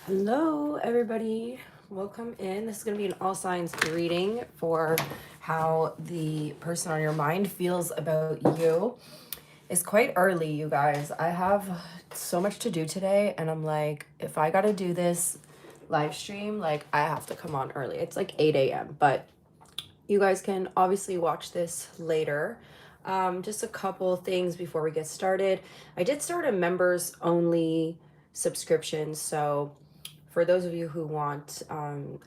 Hello, everybody. Welcome in. This is going to be an all signs reading for how the person on your mind feels about you. It's quite early, you guys. I have so much to do today, and I'm like, if I got to do this live stream, like, I have to come on early. It's like 8 a.m., but you guys can obviously watch this later. Just a couple things before we get started. I did start a members only subscription, so for those of you who want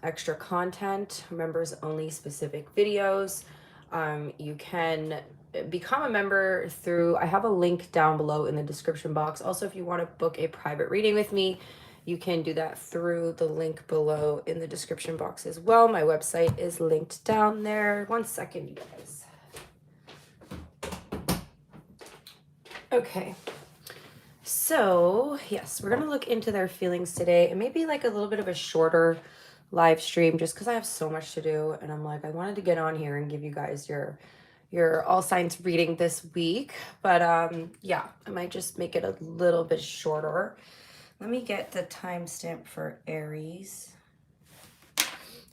extra content, members only specific videos, you can become a member through, I have a link down below in the description box. Also, if you want to book a private reading with me, you can do that through the link below in the description box as well. My website is linked down there. 1 second, you guys. Okay. So, yes, we're going to look into their feelings today. It may be like a little bit of a shorter live stream just because I have so much to do. And I'm like, I wanted to get on here and give you guys your all signs reading this week. But yeah, I might just make it a little bit shorter. Let me get the timestamp for Aries.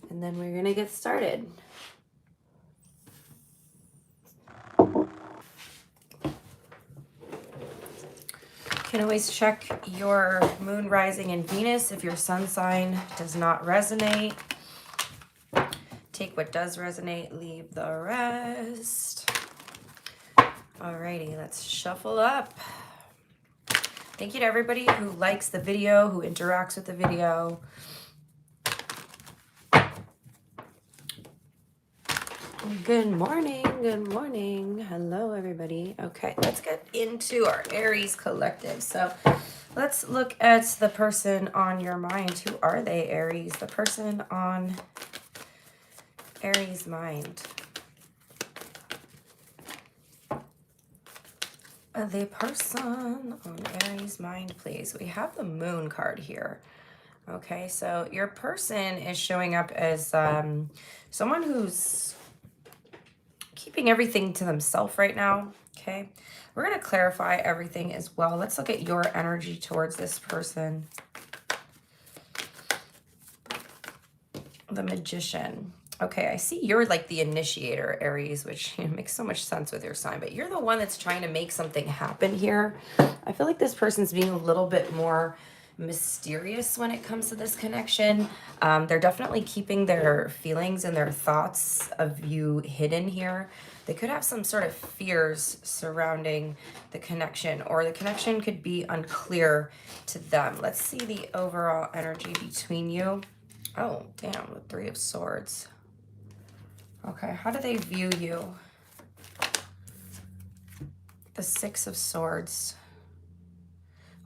And then we're going to get started. You can always check your moon, rising, and Venus if your sun sign does not resonate. Take what does resonate, leave the rest. Alrighty, let's shuffle up. Thank you to everybody who likes the video, who interacts with the video. Good morning, good morning. Hello, everybody. Okay, let's get into our Aries collective. So let's look at the person on your mind. Who are they, Aries? The person on Aries' mind. The person on Aries' mind, please. We have the Moon card here. Okay, so your person is showing up as someone who's keeping everything to themselves right now. Okay, we're going to clarify everything as well. Let's look at your energy towards this person. The Magician. Okay, I see you're like the initiator, Aries, which makes so much sense with your sign, but you're the one that's trying to make something happen here. I feel like this person's being a little bit more mysterious when it comes to this connection. They're definitely keeping their feelings and their thoughts of you hidden here. They could have some sort of fears surrounding the connection, or the connection could be unclear to them. Let's see the overall energy between you. Oh, damn, the Three of Swords. Okay, how do they view you? The Six of Swords.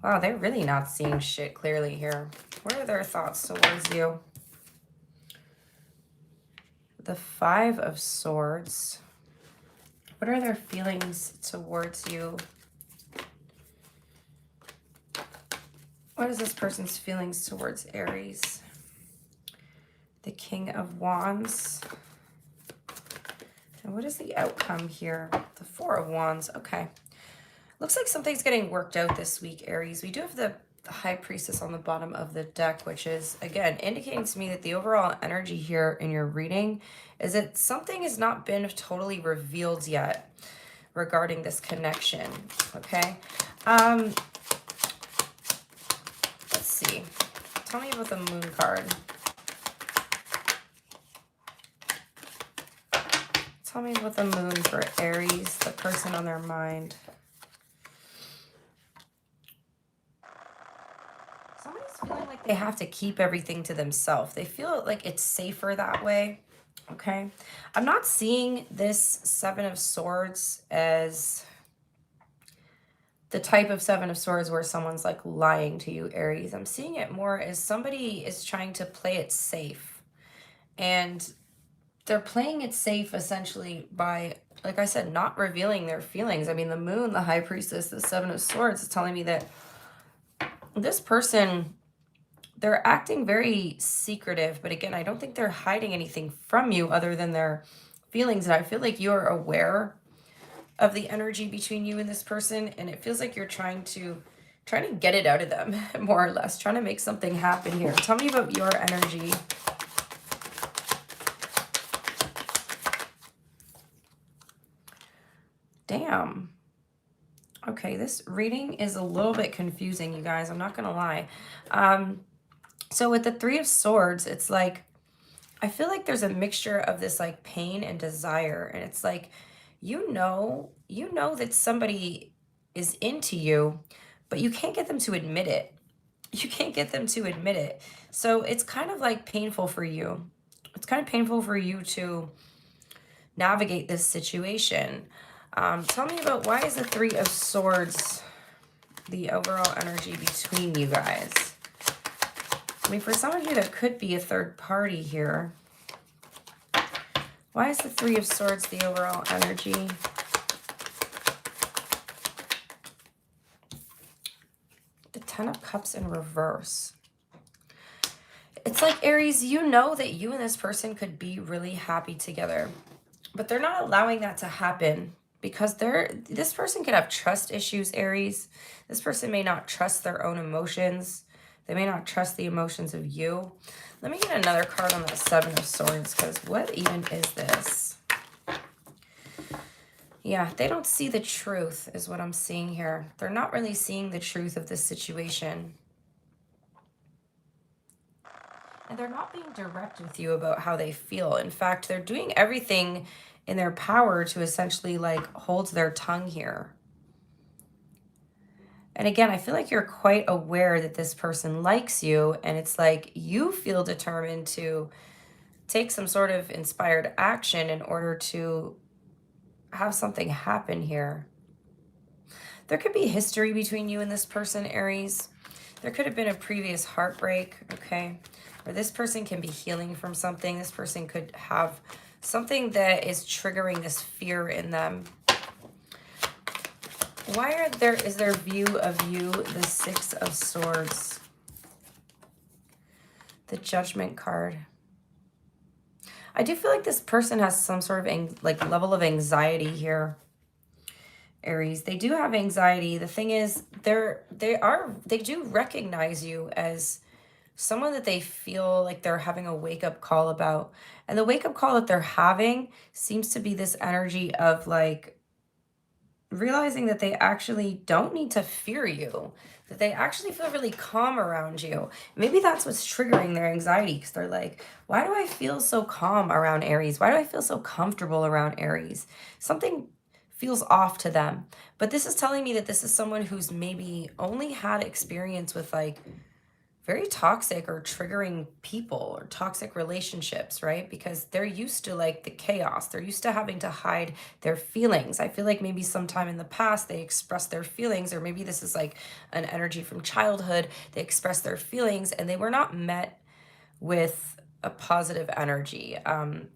Wow, they're really not seeing shit clearly here. What are their thoughts towards you? The Five of Swords. What are their feelings towards you? What is this person's feelings towards Aries? The King of Wands. And what is the outcome here? The Four of Wands. Okay. Looks like something's getting worked out this week, Aries. We do have the High Priestess on the bottom of the deck, which is, again, indicating to me that the overall energy here in your reading is that something has not been totally revealed yet regarding this connection, okay? Let's see. Tell me about the Moon card. Tell me about the Moon for Aries, the person on their mind. Somebody's feeling like they have to keep everything to themselves. They feel like it's safer that way, okay? I'm not seeing this Seven of Swords as the type of Seven of Swords where someone's like lying to you, Aries. I'm seeing it more as somebody is trying to play it safe. And they're playing it safe essentially by, like I said, not revealing their feelings. I mean, the Moon, the High Priestess, the Seven of Swords is telling me that this person, they're acting very secretive. But again, I don't think they're hiding anything from you other than their feelings. And I feel like you're aware of the energy between you and this person. And it feels like you're trying to trying to get it out of them, more or less. Trying to make something happen here. Tell me about your energy. Damn. Okay, this reading is a little bit confusing, you guys. I'm not going to lie. So with the Three of Swords, it's like, I feel like there's a mixture of this like pain and desire. And it's like, you know that somebody is into you, but you can't get them to admit it. You can't get them to admit it. So it's kind of like painful for you. It's kind of painful for you to navigate this situation. Tell me about, why is the Three of Swords the overall energy between you guys? I mean, for some of you, there could be a third party here. Why is the Three of Swords the overall energy? The Ten of Cups in reverse. It's like, Aries, you know that you and this person could be really happy together, but they're not allowing that to happen because this person could have trust issues, Aries. This person may not trust their own emotions. They may not trust the emotions of you. Let me get another card on that Seven of Swords, because what even is this? Yeah, they don't see the truth is what I'm seeing here. They're not really seeing the truth of this situation. And they're not being direct with you about how they feel. In fact, they're doing everything in their power to essentially like hold their tongue here. And again, I feel like you're quite aware that this person likes you, and it's like you feel determined to take some sort of inspired action in order to have something happen here. There could be history between you and this person, Aries. There could have been a previous heartbreak, okay? Or this person can be healing from something. This person could have something that is triggering this fear in them. Why is their view of you the Six of Swords? The Judgment card. I do feel like this person has some sort of level of anxiety here, Aries. They do have anxiety. The thing is, they do recognize you as someone that they feel like they're having a wake-up call about. And the wake-up call that they're having seems to be this energy of like realizing that they actually don't need to fear you, that they actually feel really calm around you. Maybe that's what's triggering their anxiety, because they're like, why do I feel so calm around Aries? Why do I feel so comfortable around Aries? Something feels off to them. But this is telling me that this is someone who's maybe only had experience with like very toxic or triggering people or toxic relationships, right? Because they're used to like the chaos. They're used to having to hide their feelings. I feel like maybe sometime in the past they expressed their feelings, or maybe this is like an energy from childhood. They expressed their feelings and they were not met with a positive energy.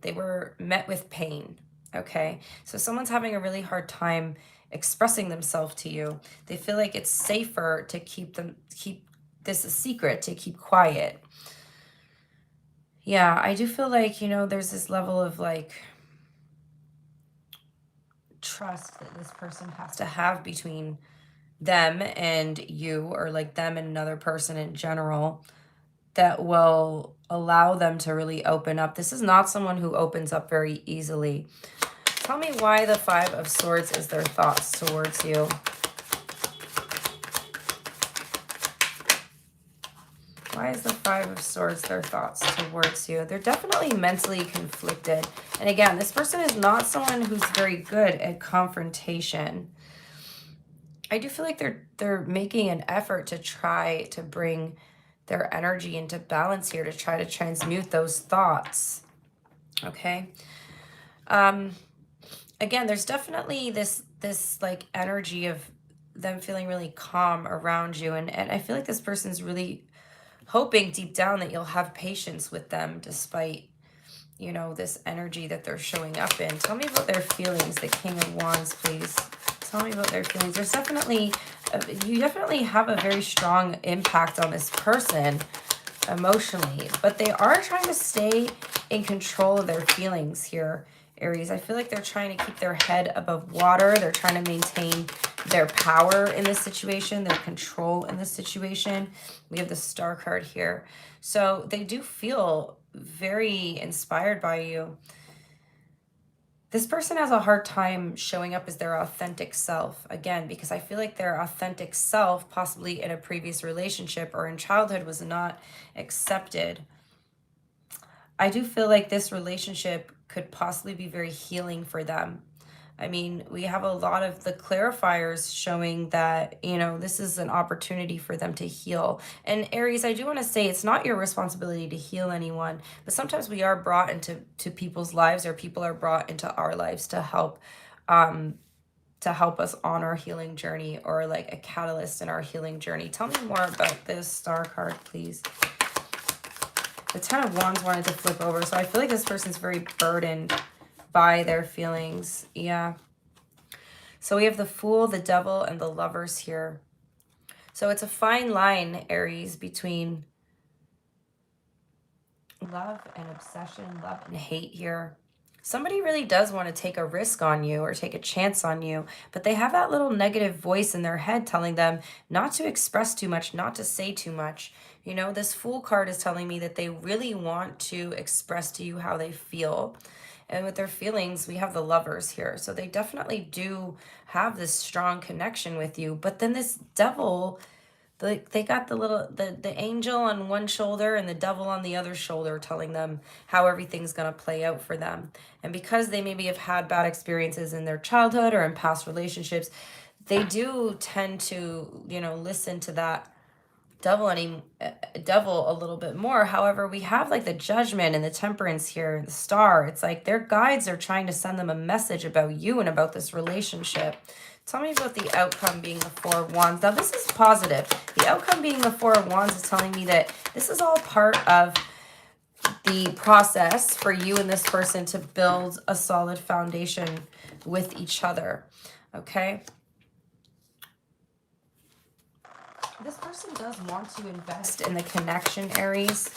They were met with pain, okay? So someone's having a really hard time expressing themselves to you. They feel like it's safer to keep this a secret, to keep quiet. Yeah, I do feel like, there's this level of like trust that this person has to have between them and you, or like them and another person in general, that will allow them to really open up. This is not someone who opens up very easily. Tell me why the Five of Swords is their thoughts towards you. Why is the Five of Swords their thoughts towards you? They're definitely mentally conflicted. And again, this person is not someone who's very good at confrontation. I do feel like they're making an effort to try to bring their energy into balance here, to try to transmute those thoughts. Okay. Again, there's definitely this like energy of them feeling really calm around you. And I feel like this person's really hoping deep down that you'll have patience with them despite, this energy that they're showing up in. Tell me about their feelings, the King of Wands, please. Tell me about their feelings. There's definitely, you definitely have a very strong impact on this person emotionally, but they are trying to stay in control of their feelings here, Aries. I feel like they're trying to keep their head above water. They're trying to maintain their power in this situation, their control in this situation. We have the Star card here. So they do feel very inspired by you. This person has a hard time showing up as their authentic self, again, because I feel like their authentic self, possibly in a previous relationship or in childhood, was not accepted. I do feel like this relationship could possibly be very healing for them. I mean, we have a lot of the clarifiers showing that, you know, this is an opportunity for them to heal. And Aries, I do want to say it's not your responsibility to heal anyone, but sometimes we are brought into people's lives, or people are brought into our lives to help us on our healing journey, or like a catalyst in our healing journey. Tell me more about this Star card, please. The Ten of Wands wanted to flip over, so I feel like this person's very burdened by their feelings. Yeah. So we have the Fool, the Devil, and the Lovers here. So it's a fine line, Aries, between love and obsession, love and hate here. Somebody really does want to take a risk on you or take a chance on you, but they have that little negative voice in their head telling them not to express too much, not to say too much. You know, this Fool card is telling me that they really want to express to you how they feel. And with their feelings, we have the Lovers here. So they definitely do have this strong connection with you. But then this Devil, they got the angel on one shoulder and the devil on the other shoulder, telling them how everything's going to play out for them. And because they maybe have had bad experiences in their childhood or in past relationships, they do tend to, you know, listen to that devil a little bit more. However, we have like the Judgment and the Temperance here, the Star. It's like their guides are trying to send them a message about you and about this relationship. Tell me about the outcome being the Four of Wands. Now, this is positive. The outcome being the Four of Wands is telling me that this is all part of the process for you and this person to build a solid foundation with each other. Okay? This person does want to invest in the connection, Aries.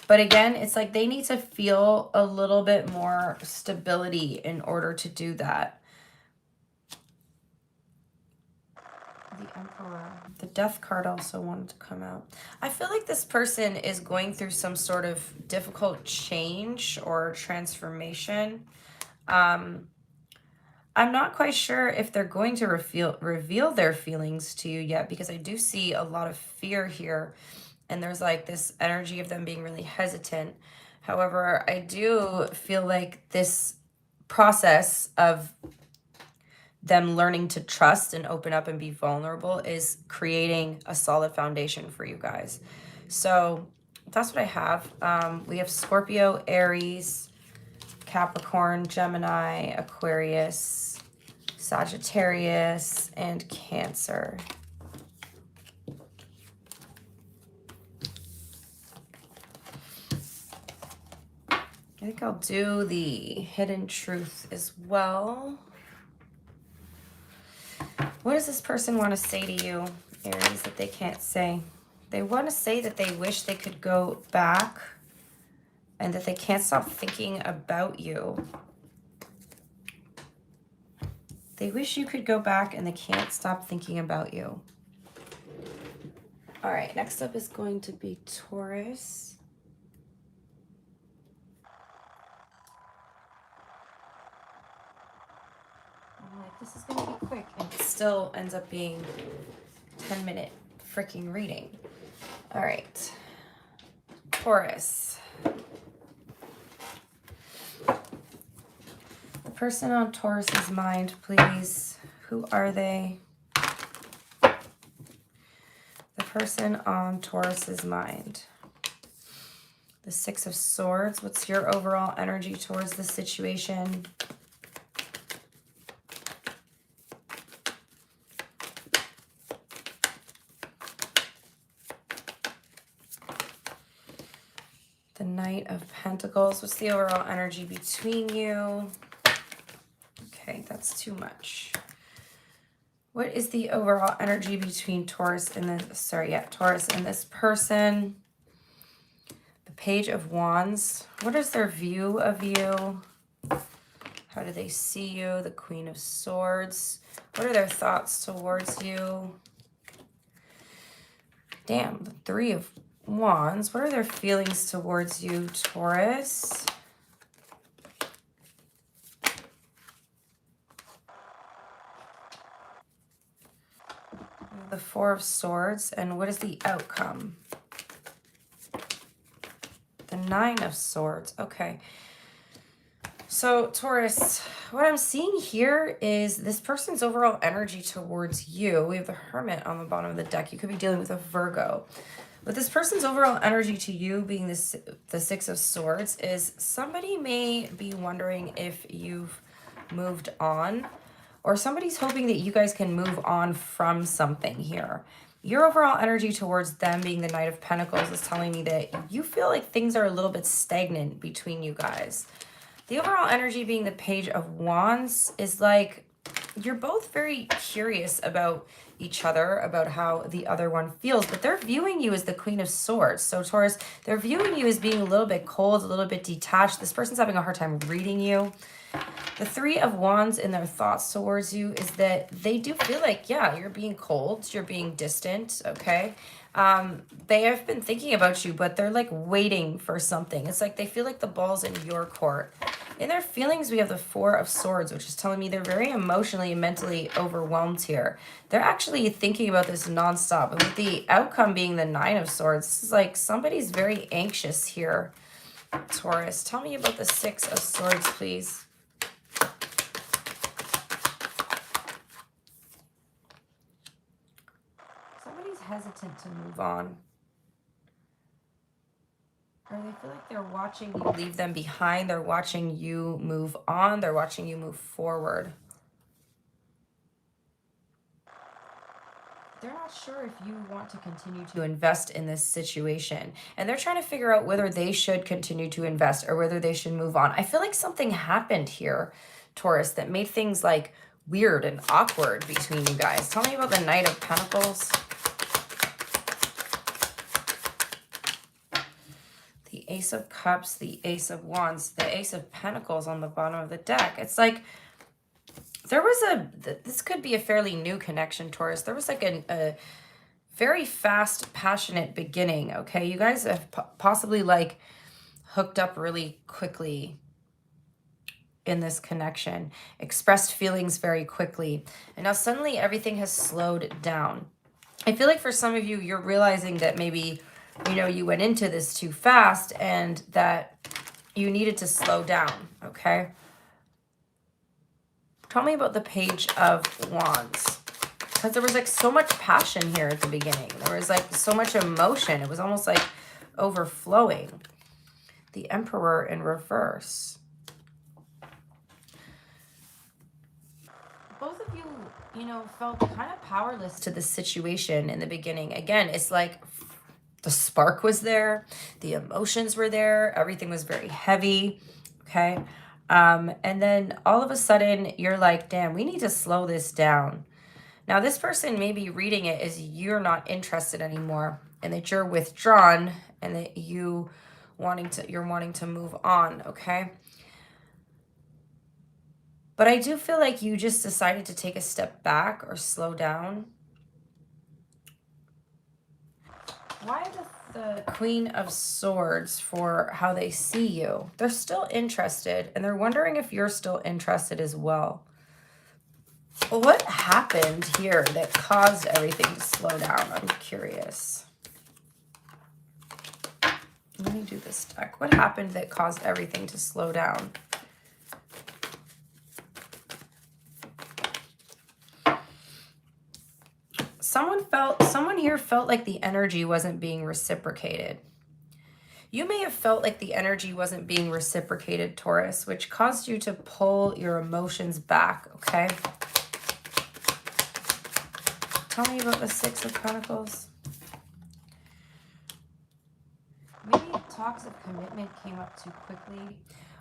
But again, it's like they need to feel a little bit more stability in order to do that. The Emperor. The Death card also wanted to come out. I feel like this person is going through some sort of difficult change or transformation. I'm not quite sure if they're going to reveal their feelings to you yet, because I do see a lot of fear here. And there's like this energy of them being really hesitant. However, I do feel like this process of them learning to trust and open up and be vulnerable is creating a solid foundation for you guys. So that's what I have. We have Scorpio, Aries, Capricorn, Gemini, Aquarius, Sagittarius, and Cancer. I think I'll do the Hidden Truth as well. What does this person want to say to you, Aries, that they can't say? They want to say that they wish they could go back and that they can't stop thinking about you. They wish you could go back and they can't stop thinking about you. All right, next up is going to be Taurus. I'm like, this is going to be quick, and it still ends up being 10-minute freaking reading. All right, Taurus. The person on Taurus's mind, please. Who are they? The person on Taurus's mind. The Six of Swords. What's your overall energy towards the situation? The Knight of Pentacles. What's the overall energy between you? Okay, that's too much. What is the overall energy between Taurus and Taurus and this person? The Page of Wands. What is their view of you? How do they see you? The Queen of Swords. What are their thoughts towards you? Damn, the Three of Wands. What are their feelings towards you, Taurus? The Four of Swords. And what is the outcome? The Nine of Swords. Okay. So, Taurus, what I'm seeing here is this person's overall energy towards you. We have the Hermit on the bottom of the deck. You could be dealing with a Virgo. But this person's overall energy to you, being the Six of Swords, is somebody may be wondering if you've moved on, or somebody's hoping that you guys can move on from something here. Your overall energy towards them, being the Knight of Pentacles, is telling me that you feel like things are a little bit stagnant between you guys. The overall energy, being the Page of Wands, is like you're both very curious about each other, about how the other one feels, but they're viewing you as the Queen of Swords. So Taurus, they're viewing you as being a little bit cold, a little bit detached. This person's having a hard time reading you. The Three of Wands in their thoughts towards you is that they do feel like, yeah, you're being cold, you're being distant, okay? They have been thinking about you, but they're like waiting for something. It's like they feel like the ball's in your court. In their feelings, we have the Four of Swords, which is telling me they're very emotionally and mentally overwhelmed here. They're actually thinking about this nonstop. And with the outcome being the Nine of Swords, this is like somebody's very anxious here, Taurus. Tell me about the Six of Swords, please. Somebody's hesitant to move on. Or they feel like they're watching you leave them behind. They're watching you move on. They're watching you move forward. They're not sure if you want to continue to invest in this situation. And they're trying to figure out whether they should continue to invest or whether they should move on. I feel like something happened here, Taurus, that made things like weird and awkward between you guys. Tell me about the Knight of Pentacles. The Ace of Cups, the Ace of Wands, the Ace of Pentacles on the bottom of the deck. It's like there was this could be a fairly new connection, Taurus. There was like a very fast, passionate beginning, okay? You guys have possibly like hooked up really quickly in this connection, expressed feelings very quickly, and now suddenly everything has slowed down. I feel like for some of you, you're realizing that maybe, you know, you went into this too fast and that you needed to slow down, okay? Tell me about the Page of Wands. Because there was like so much passion here at the beginning. There was like so much emotion. It was almost like overflowing. The Emperor in reverse. Both of you, you know, felt kind of powerless to the situation in the beginning. Again, it's like the spark was there, the emotions were there, everything was very heavy, okay? And then all of a sudden, you're like, damn, we need to slow this down. Now, this person may be reading it as you're not interested anymore and that you're withdrawn and that you're wanting to move on, okay? But I do feel like you just decided to take a step back or slow down. Why the Queen of Swords for how they see you? They're still interested, and they're wondering if you're still interested as well. Well, what happened here that caused everything to slow down? I'm curious. Let me do this deck. What happened that caused everything to slow down? Someone here felt like the energy wasn't being reciprocated. You may have felt like the energy wasn't being reciprocated, Taurus, which caused you to pull your emotions back, okay? Tell me about the Six of Pentacles. Maybe talks of commitment came up too quickly.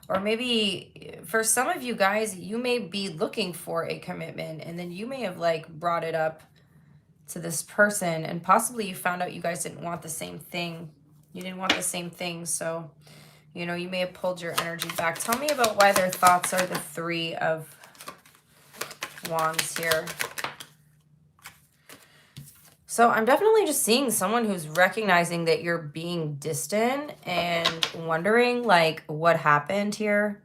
Or maybe for some of you guys, you may be looking for a commitment and then you may have like brought it up to this person and possibly you found out you guys didn't want the same thing. You didn't want the same thing, so You know, you may have pulled your energy back. Tell me about why their thoughts are the Three of Wands here. So I'm definitely just seeing someone who's recognizing that you're being distant and wondering like what happened here.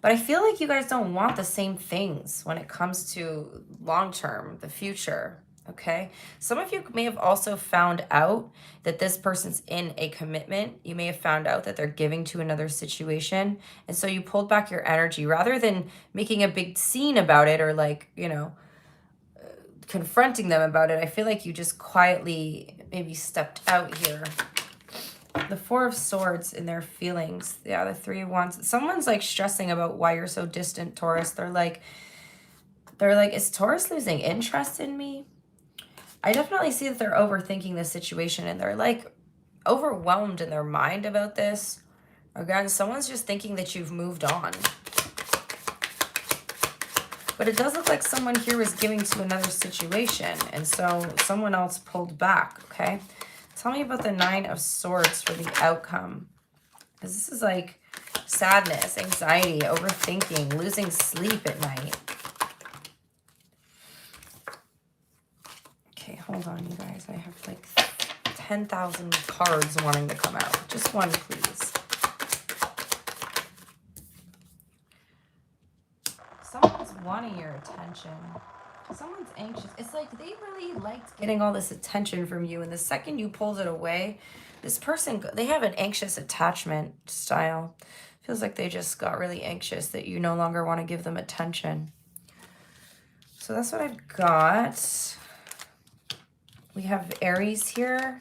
But I feel like you guys don't want the same things when it comes to long term, the future. Okay. Some of you may have also found out that this person's in a commitment. You may have found out that they're giving to another situation. And so you pulled back your energy rather than making a big scene about it or like, you know, confronting them about it. I feel like you just quietly maybe stepped out here. The Four of Swords in their feelings. Yeah, the Three of Wands. Someone's like stressing about why you're so distant, Taurus. They're like, is Taurus losing interest in me? I definitely see that they're overthinking the situation and they're like overwhelmed in their mind about this. Again, someone's just thinking that you've moved on. But it does look like someone here was giving to another situation. And so someone else pulled back, okay? Tell me about the Nine of Swords for the outcome. Because this is like sadness, anxiety, overthinking, losing sleep at night. Okay, hold on, you guys. I have like 10,000 cards wanting to come out. Just one, please. Someone's wanting your attention. Someone's anxious. It's like they really liked getting all this attention from you. And the second you pulled it away, this person, they have an anxious attachment style. Feels like they just got really anxious that you no longer want to give them attention. So that's what I've got. We have Aries here.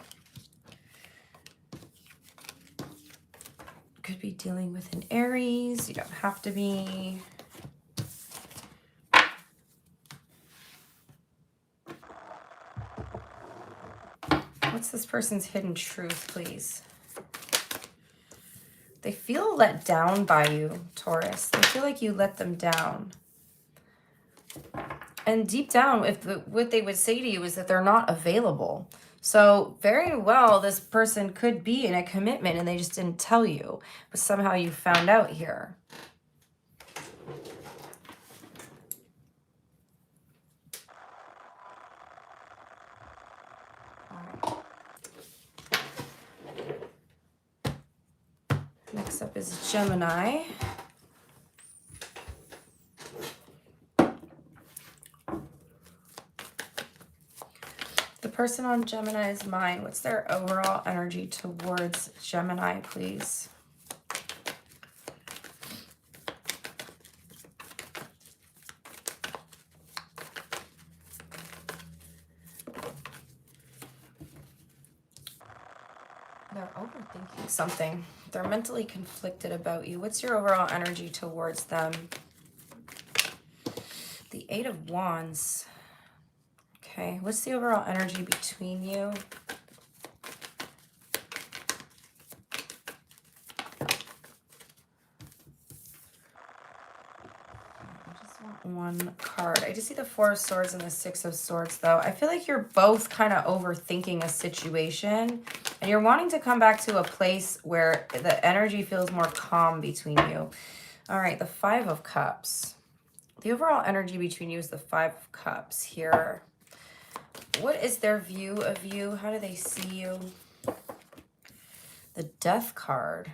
Could be dealing with an Aries. You don't have to be. What's this person's hidden truth, please? They feel let down by you, Taurus. They feel like you let them down. And deep down, what they would say to you is that they're not available. So very well, this person could be in a commitment and they just didn't tell you. But somehow you found out here. Next up is Gemini. The person on Gemini's mind, what's their overall energy towards Gemini, please? They're overthinking something. They're mentally conflicted about you. What's your overall energy towards them? The Eight of Wands. Okay, what's the overall energy between you? I just want one card. I just see the Four of Swords and the Six of Swords, though. I feel like you're both kind of overthinking a situation. And you're wanting to come back to a place where the energy feels more calm between you. All right, the Five of Cups. The overall energy between you is the Five of Cups here. What is their view of you? How do they see you? The Death card.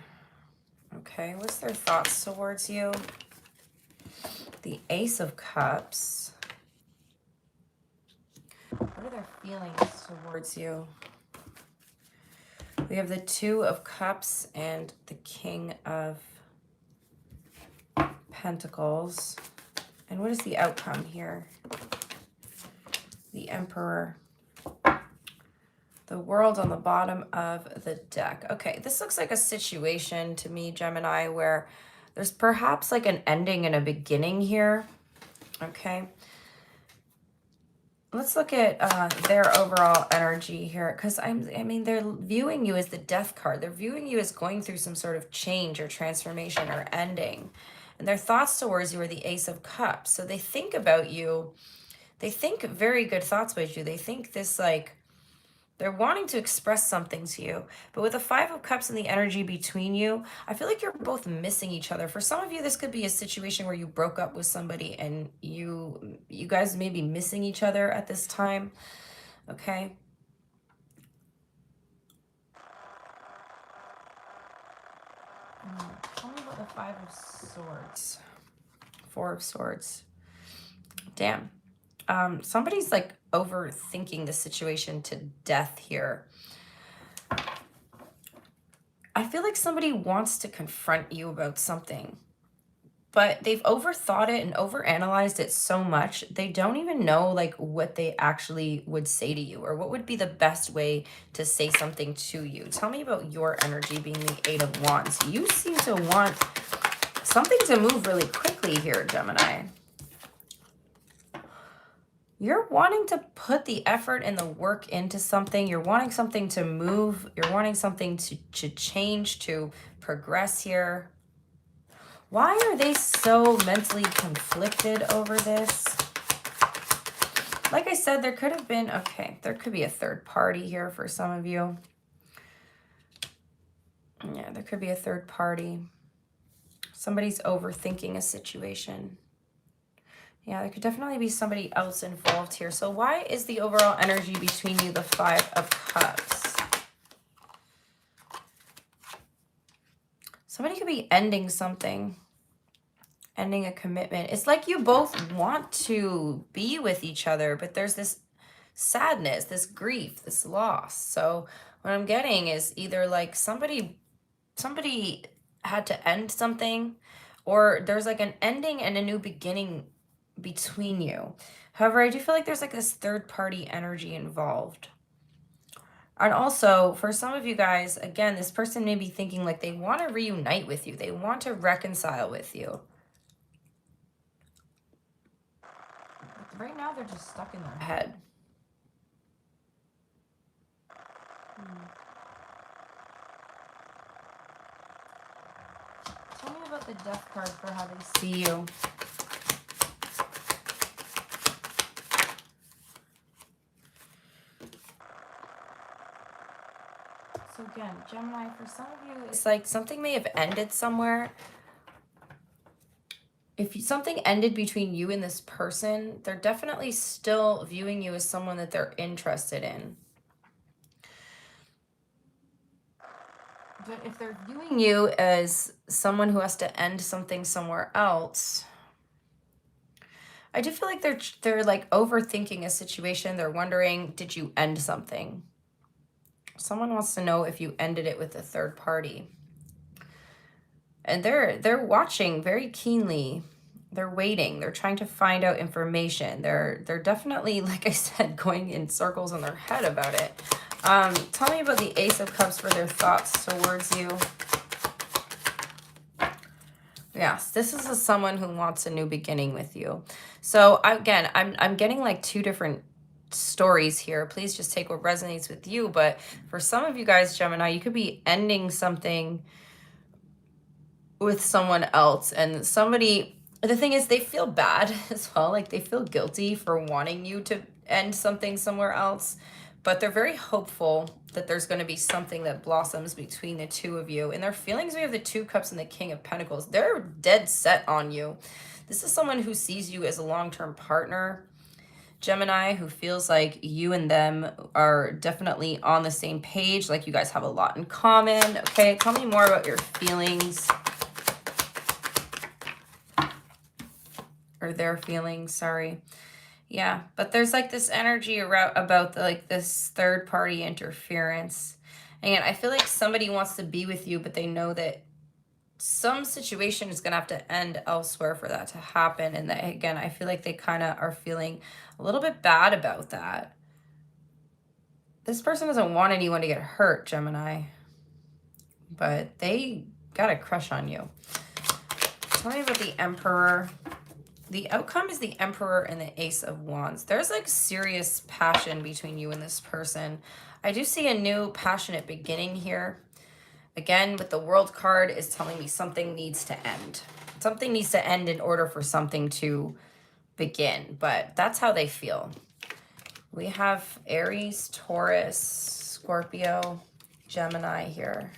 Okay, what's their thoughts towards you? The Ace of Cups. What are their feelings towards you? We have the Two of Cups and the King of Pentacles. And what is the outcome here? The Emperor. The World on the bottom of the deck. Okay, this looks like a situation to me, Gemini, where there's perhaps like an ending and a beginning here. Okay. Let's look at their overall energy here, because I mean, they're viewing you as the Death card. They're viewing you as going through some sort of change or transformation or ending. And their thoughts towards you are the Ace of Cups. So they think about you. They think very good thoughts about you. They think this like They're wanting to express something to you. But with the Five of Cups and the energy between you, I feel like you're both missing each other. For some of you, this could be a situation where you broke up with somebody and you guys may be missing each other at this time. Okay. Tell me about the Five of Swords. Four of Swords. Damn. Somebody's like overthinking the situation to death here. I feel like somebody wants to confront you about something, but they've overthought it and overanalyzed it so much, they don't even know like what they actually would say to you or what would be the best way to say something to you. Tell me about your energy being the Eight of Wands. You seem to want something to move really quickly here, Gemini. You're wanting to put the effort and the work into something. You're wanting something to move. You're wanting something to change, to progress here. Why are they so mentally conflicted over this? Like I said, there could have been, okay, there could be a third party here for some of you. Yeah, there could be a third party. Somebody's overthinking a situation. Yeah, there could definitely be somebody else involved here. So why is the overall energy between you the Five of Cups? Somebody could be ending something, ending a commitment. It's like you both want to be with each other, but there's this sadness, this grief, this loss. So what I'm getting is either like somebody had to end something, or there's like an ending and a new beginning between you. However, I do feel like there's like this third party energy involved. And also for some of you guys, again, this person may be thinking like they want to reunite with you. They want to reconcile with you. But right now they're just stuck in their head. Tell me about the Death card for how they see you. So again, Gemini, for some of you, it's like something may have ended somewhere. If something ended between you and this person, they're definitely still viewing you as someone that they're interested in. But if they're viewing you as someone who has to end something somewhere else, I do feel like they're like overthinking a situation. They're wondering, did you end something? Someone wants to know if you ended it with a third party. And they're watching very keenly. They're waiting. They're trying to find out information. They're definitely, like I said, going in circles in their head about it. Tell me about the Ace of Cups for their thoughts towards you. Yes, this is someone who wants a new beginning with you. So again, I'm getting like two different stories here. Please just take what resonates with you. But for some of you guys, Gemini, you could be ending something with someone else, and somebody, the thing is, they feel bad as well. Like they feel guilty for wanting you to end something somewhere else, but they're very hopeful that there's going to be something that blossoms between the two of you. And their feelings, we have the Two Cups and the King of Pentacles. They're dead set on you. This is someone who sees you as a long-term partner, Gemini, who feels like you and them are definitely on the same page, like you guys have a lot in common. Okay, tell me more about your feelings. Or their feelings, sorry. Yeah, but there's like this energy about like this third party interference. And I feel like somebody wants to be with you, but they know that some situation is going to have to end elsewhere for that to happen. And that, again, I feel like they kind of are feeling a little bit bad about that. This person doesn't want anyone to get hurt, Gemini, but they got a crush on you. Tell me about the Emperor. The outcome is the Emperor and the Ace of Wands. There's like serious passion between you and this person. I do see a new passionate beginning here. Again, with the World card is telling me something needs to end. Something needs to end in order for something to begin. But that's how they feel. We have Aries, Taurus, Scorpio, Gemini here.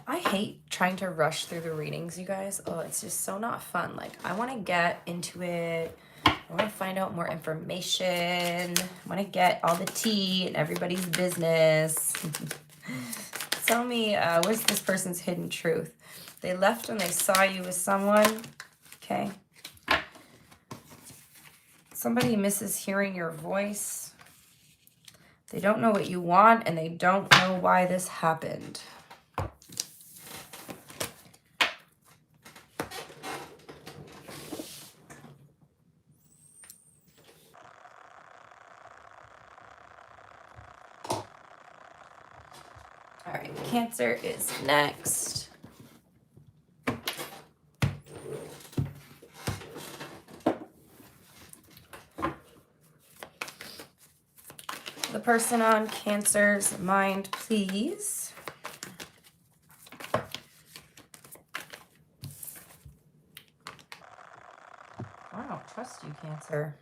I hate trying to rush through the readings, you guys. Oh, it's just so not fun. Like, I want to get into it. I want to find out more information. I want to get all the tea and everybody's business. Tell me, what's this person's hidden truth? They left when they saw you with someone. Okay. Somebody misses hearing your voice. They don't know what you want, and they don't know why this happened. All right, Cancer is next. The person on Cancer's mind, please. I don't trust you, Cancer.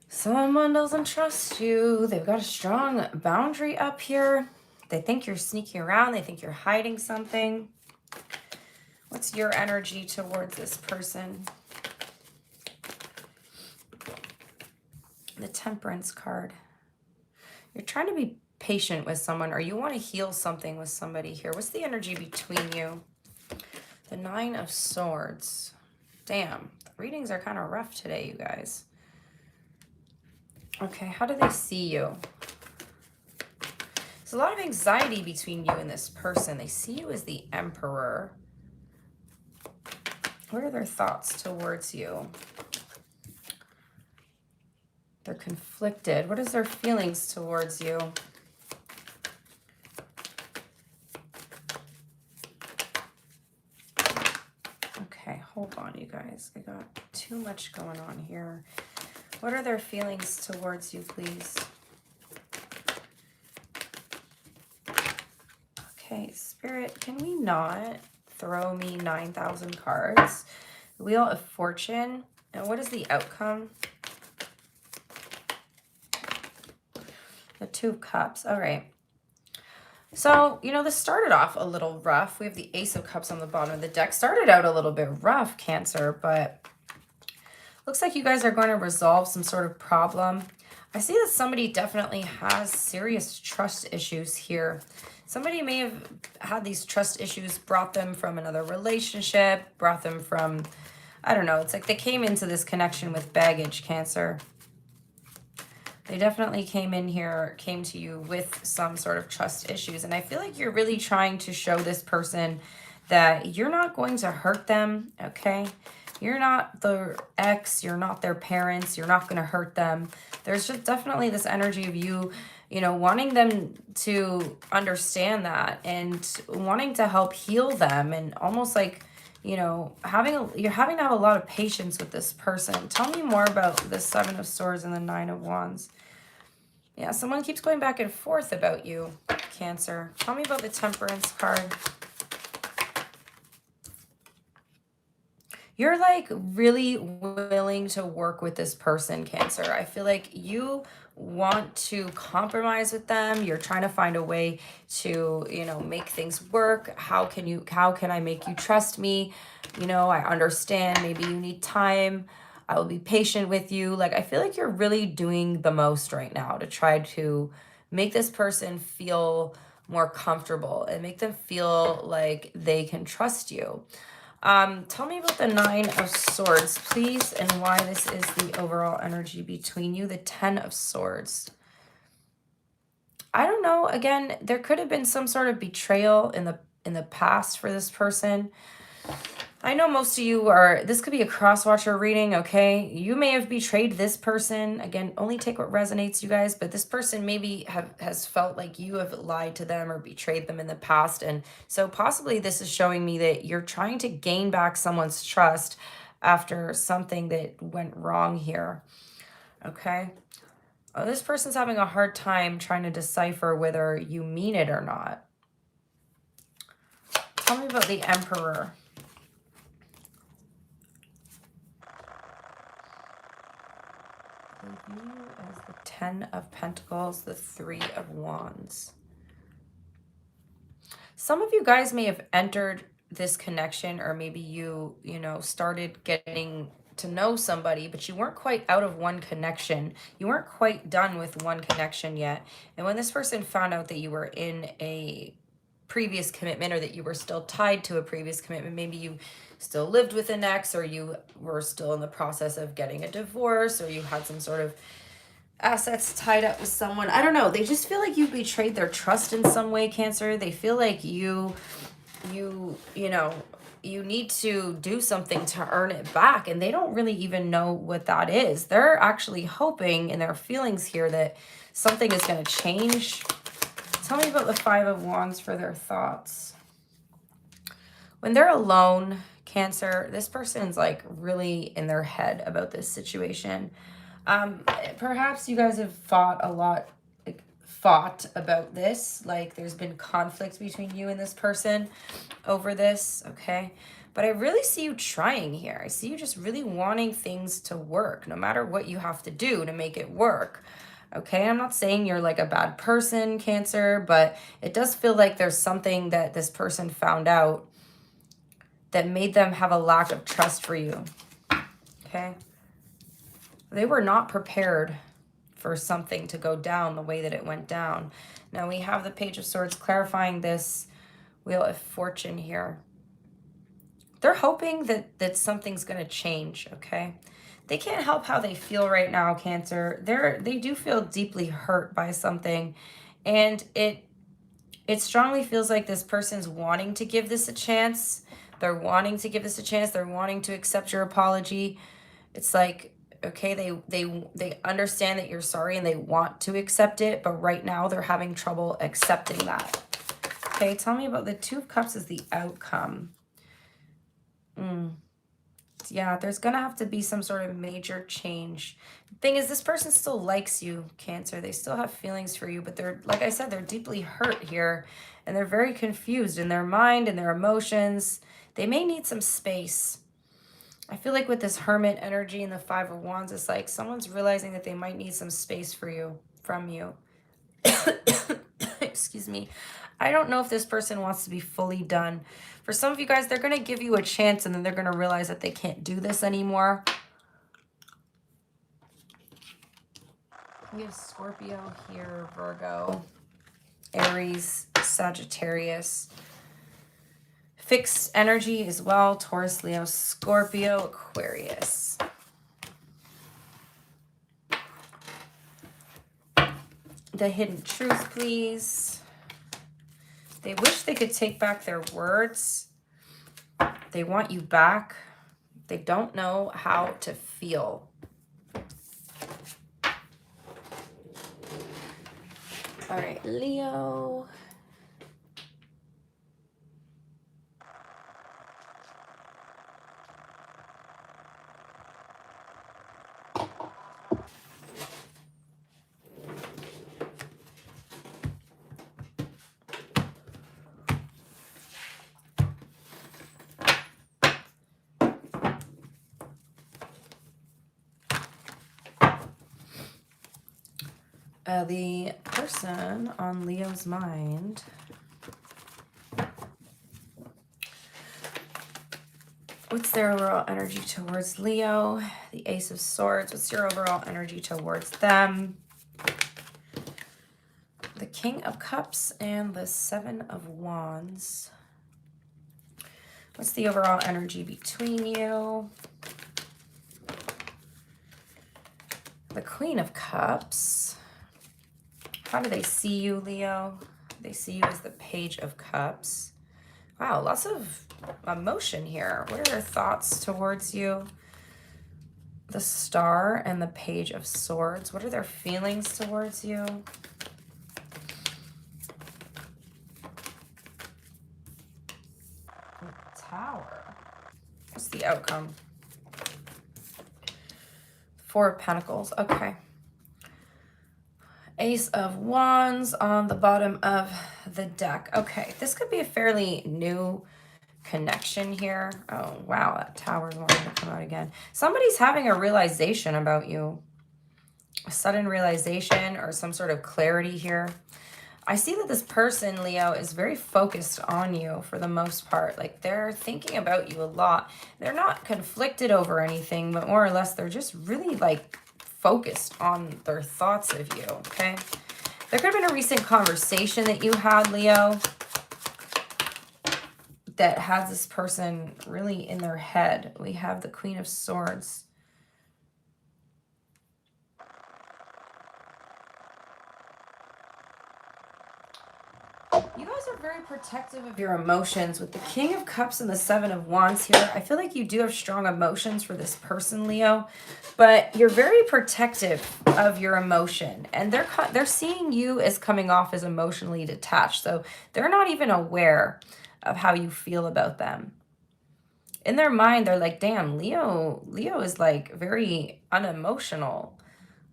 Someone doesn't trust you. They've got a strong boundary up here. They think you're sneaking around. They think you're hiding something. What's your energy towards this person? The Temperance card. You're trying to be patient with someone, or you want to heal something with somebody here. What's the energy between you? The Nine of Swords. Damn, the readings are kind of rough today, you guys. Okay, how do they see you? There's a lot of anxiety between you and this person. They see you as the Emperor. What are their thoughts towards you? They're conflicted. What is their feelings towards you? Okay, hold on, you guys. I got too much going on here. What are their feelings towards you, please? Okay, Spirit, can we not throw me 9,000 cards? Wheel of Fortune. And what is the outcome? The Two of Cups. All right. So, you know, this started off a little rough. We have the Ace of Cups on the bottom of the deck. Started out a little bit rough, Cancer, but looks like you guys are going to resolve some sort of problem. I see that somebody definitely has serious trust issues here. Somebody may have had these trust issues, brought them from another relationship, brought them from, I don't know. It's like they came into this connection with baggage, Cancer. They definitely came in here, came to you with some sort of trust issues. And I feel like you're really trying to show this person that you're not going to hurt them, okay? You're not their ex, you're not their parents, you're not going to hurt them. There's just definitely this energy of you, you know, wanting them to understand that and wanting to help heal them, and almost like, you know, you're having to have a lot of patience with this person. Tell me more about the Seven of Swords and the Nine of Wands. Yeah, someone keeps going back and forth about you, Cancer. Tell me about the Temperance card. You're like really willing to work with this person, Cancer. I feel like you want to compromise with them. You're trying to find a way to, you know, make things work. How can I make you trust me? You know, I understand maybe you need time. I will be patient with you. Like, I feel like you're really doing the most right now to try to make this person feel more comfortable and make them feel like they can trust you. Tell me about the Nine of Swords, please, and why this is the overall energy between you. The Ten of Swords. I don't know. Again, there could have been some sort of betrayal in the past for this person. I know most of you are, this could be a cross-watcher reading, okay? You may have betrayed this person. Again, only take what resonates, you guys, but this person maybe has felt like you have lied to them or betrayed them in the past. And so possibly this is showing me that you're trying to gain back someone's trust after something that went wrong here, okay? Oh, this person's having a hard time trying to decipher whether you mean it or not. Tell me about the Emperor. They view you as the 10 of Pentacles, the 3 of Wands. Some of you guys may have entered this connection, or maybe you know, started getting to know somebody, but you weren't quite out of one connection. You weren't quite done with one connection yet. And when this person found out that you were in a previous commitment, or that you were still tied to a previous commitment, maybe you still lived with an ex, or you were still in the process of getting a divorce, or you had some sort of assets tied up with someone. I don't know. They just feel like you betrayed their trust in some way, Cancer. They feel like you know, you need to do something to earn it back, and they don't really even know what that is. They're actually hoping in their feelings here that something is going to change. Tell me about the 5 of Wands for their thoughts. When they're alone, Cancer, this person's like really in their head about this situation. Perhaps you guys have fought about this, like there's been conflict between you and this person over this, okay? But I really see you trying here. I see you just really wanting things to work, no matter what you have to do to make it work, okay? I'm not saying you're like a bad person, Cancer, but it does feel like there's something that this person found out that made them have a lack of trust for you, okay? They were not prepared for something to go down the way that it went down. Now we have the Page of Swords clarifying this Wheel of Fortune here. They're hoping that something's going to change, okay? They can't help how they feel right now, Cancer. They do feel deeply hurt by something, and it strongly feels like this person's wanting to give this a chance. They're wanting to give this a chance. They're wanting to accept your apology. It's like, okay, they understand that you're sorry and they want to accept it, but right now they're having trouble accepting that. Okay, tell me about the 2 of Cups as the outcome. Yeah, there's gonna have to be some sort of major change. The thing is, this person still likes you, Cancer. They still have feelings for you, but they're, like I said, they're deeply hurt here, and they're very confused in their mind and their emotions. They may need some space. I feel like with this Hermit energy and the 5 of Wands, it's like someone's realizing that they might need some space from you. Excuse me. I don't know if this person wants to be fully done. For some of you guys, they're going to give you a chance, and then they're going to realize that they can't do this anymore. We have Scorpio here, Virgo, Aries, Sagittarius. Fixed energy as well, Taurus, Leo, Scorpio, Aquarius. The hidden truth, please. They wish they could take back their words. They want you back. They don't know how to feel. All right, Leo. The person on Leo's mind. What's their overall energy towards Leo? The Ace of Swords. What's your overall energy towards them? The King of Cups and the 7 of Wands. What's the overall energy between you? The Queen of Cups. How do they see you, Leo? They see you as the Page of Cups. Wow, lots of emotion here. What are their thoughts towards you? The Star and the Page of Swords. What are their feelings towards you? The Tower. What's the outcome? 4 of Pentacles. Okay. Ace of Wands on the bottom of the deck. Okay, this could be a fairly new connection here. Oh, wow, that Tower's wanting to come out again. Somebody's having a realization about you. a sudden realization or some sort of clarity here. I see that this person, Leo, is very focused on you for the most part. Like, they're thinking about you a lot. They're not conflicted over anything, but more or less they're just really, like, focused on their thoughts of you, okay? There could have been a recent conversation that you had, Leo, that has this person really in their head. We have the Queen of Swords. You guys are very protective of your emotions with the King of Cups and the Seven of Wands here. I feel like you do have strong emotions for this person, Leo, but you're very protective of your emotion, and they're seeing you as coming off as emotionally detached, so they're not even aware of how you feel about them. In their mind, they're like, damn, Leo is like very unemotional.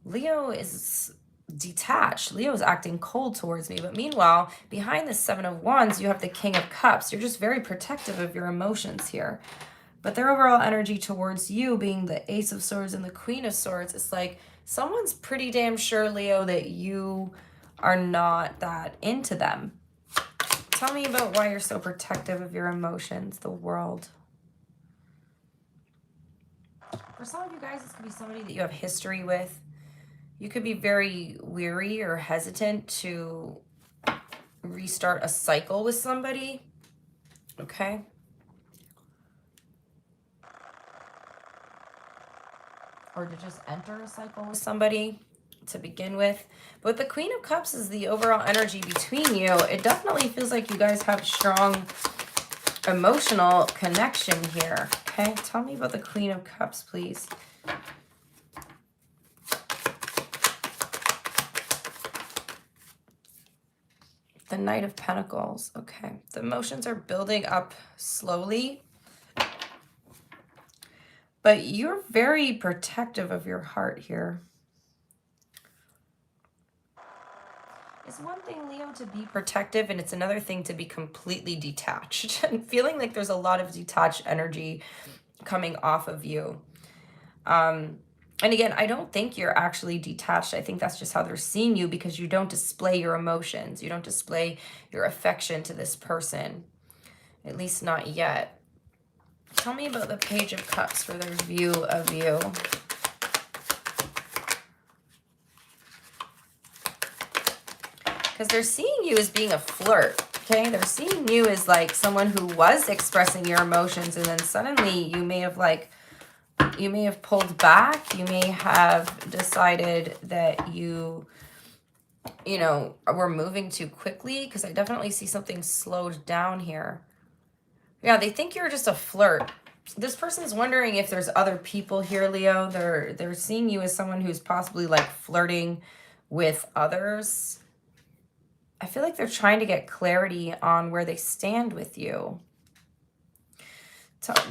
Leo is detached. Leo is acting cold towards me. But meanwhile, behind the Seven of Wands, you have the King of Cups. You're just very protective of your emotions here. But their overall energy towards you, being the Ace of Swords and the Queen of Swords, is like someone's pretty damn sure, Leo, that you are not that into them. Tell me about why you're so protective of your emotions, the World. For some of you guys, this could be somebody that you have history with. You could be very weary or hesitant to restart a cycle with somebody, okay? Or to just enter a cycle with somebody to begin with. But the Queen of Cups is the overall energy between you. It definitely feels like you guys have strong emotional connection here, okay? Tell me about the Queen of Cups, please. The Knight of Pentacles. Okay. The emotions are building up slowly. But you're very protective of your heart here. It's one thing, Leo, to be protective, and it's another thing to be completely detached. And feeling like there's a lot of detached energy coming off of you. And again, I don't think you're actually detached. I think that's just how they're seeing you, because you don't display your emotions. You don't display your affection to this person. At least not yet. Tell me about the Page of Cups for their view of you. Because they're seeing you as being a flirt, okay? They're seeing you as like someone who was expressing your emotions, and then suddenly you may have pulled back. You may have decided that you know, were moving too quickly, because I definitely see something slowed down here. Yeah, they think you're just a flirt. This person is wondering if there's other people here, Leo. They're seeing you as someone who's possibly like flirting with others. I feel like they're trying to get clarity on where they stand with you.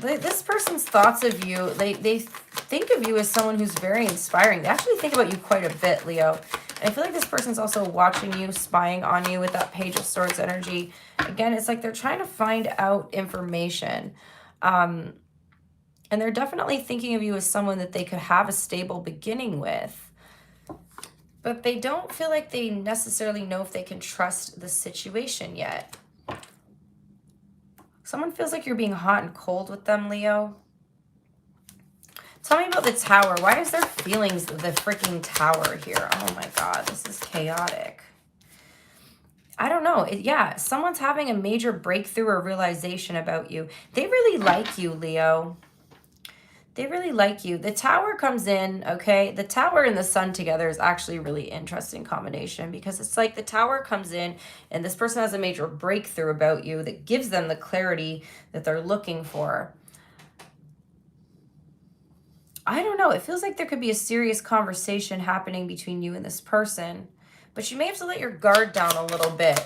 This person's thoughts of you, they think of you as someone who's very inspiring. They actually think about you quite a bit, Leo. And I feel like this person's also watching you, spying on you with that Page of Swords energy. Again, it's like they're trying to find out information. And they're definitely thinking of you as someone that they could have a stable beginning with. But they don't feel like they necessarily know if they can trust the situation yet. Someone feels like you're being hot and cold with them, Leo. Tell me about the Tower. Why is there feelings of the freaking Tower here? Oh my God, this is chaotic. I don't know. Yeah, someone's having a major breakthrough or realization about you. They really like you, Leo. They really like you. The Tower comes in, okay? The Tower and the Sun together is actually a really interesting combination, because it's like the Tower comes in and this person has a major breakthrough about you that gives them the clarity that they're looking for. I don't know. It feels like there could be a serious conversation happening between you and this person, but you may have to let your guard down a little bit,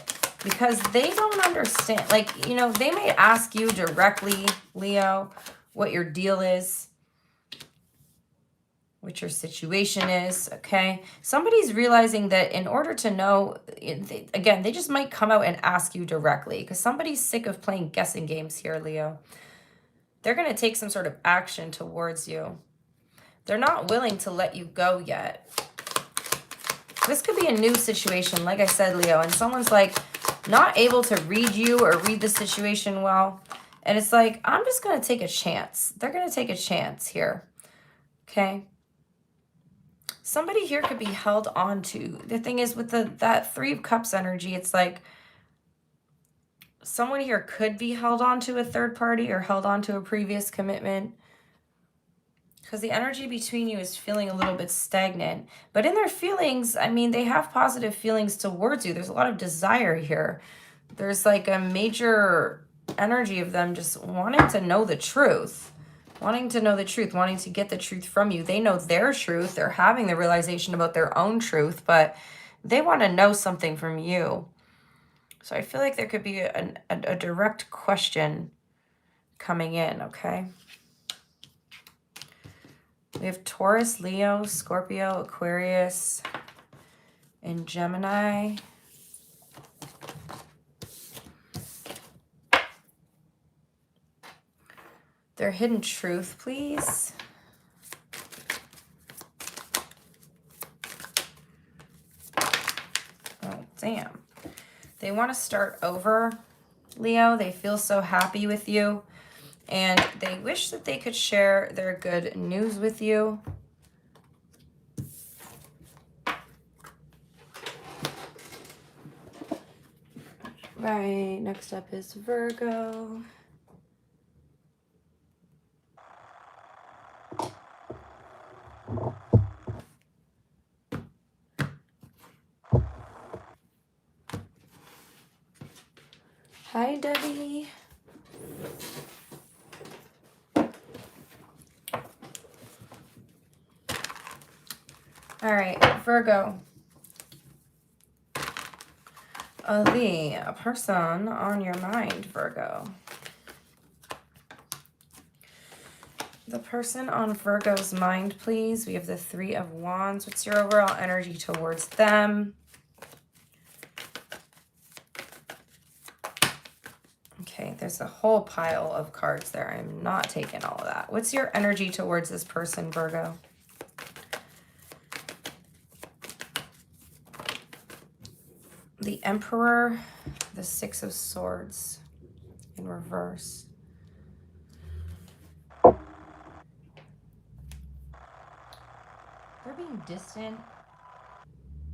because they don't understand. Like, you know, they may ask you directly, Leo, what your deal is, what your situation is, okay? Somebody's realizing that in order to know, again, they just might come out and ask you directly, because somebody's sick of playing guessing games here, Leo. They're going to take some sort of action towards you. They're not willing to let you go yet. This could be a new situation, like I said, Leo, and someone's like not able to read you or read the situation well. And it's like, I'm just going to take a chance. They're going to take a chance here. Okay. Somebody here could be held on to. The thing is with that Three of Cups energy, it's like someone here could be held on to a third party or held on to a previous commitment. Because the energy between you is feeling a little bit stagnant. But in their feelings, I mean, they have positive feelings towards you. There's a lot of desire here. There's like a major energy of them just wanting to know the truth. Wanting to know the truth. Wanting to get the truth from you. They know their truth. They're having the realization about their own truth. But they want to know something from you. So I feel like there could be a direct question coming in, okay? We have Taurus, Leo, Scorpio, Aquarius, and Gemini. Their hidden truth, please. Oh, damn. They want to start over, Leo. They feel so happy with you. And they wish that they could share their good news with you. Right, next up is Virgo. Hi, Debbie. All right, Virgo. The person on your mind, Virgo. The person on Virgo's mind, please. We have the Three of Wands. What's your overall energy towards them? Okay, there's a whole pile of cards there. I'm not taking all of that. What's your energy towards this person, Virgo? The Emperor, the Six of Swords in reverse. They're being distant.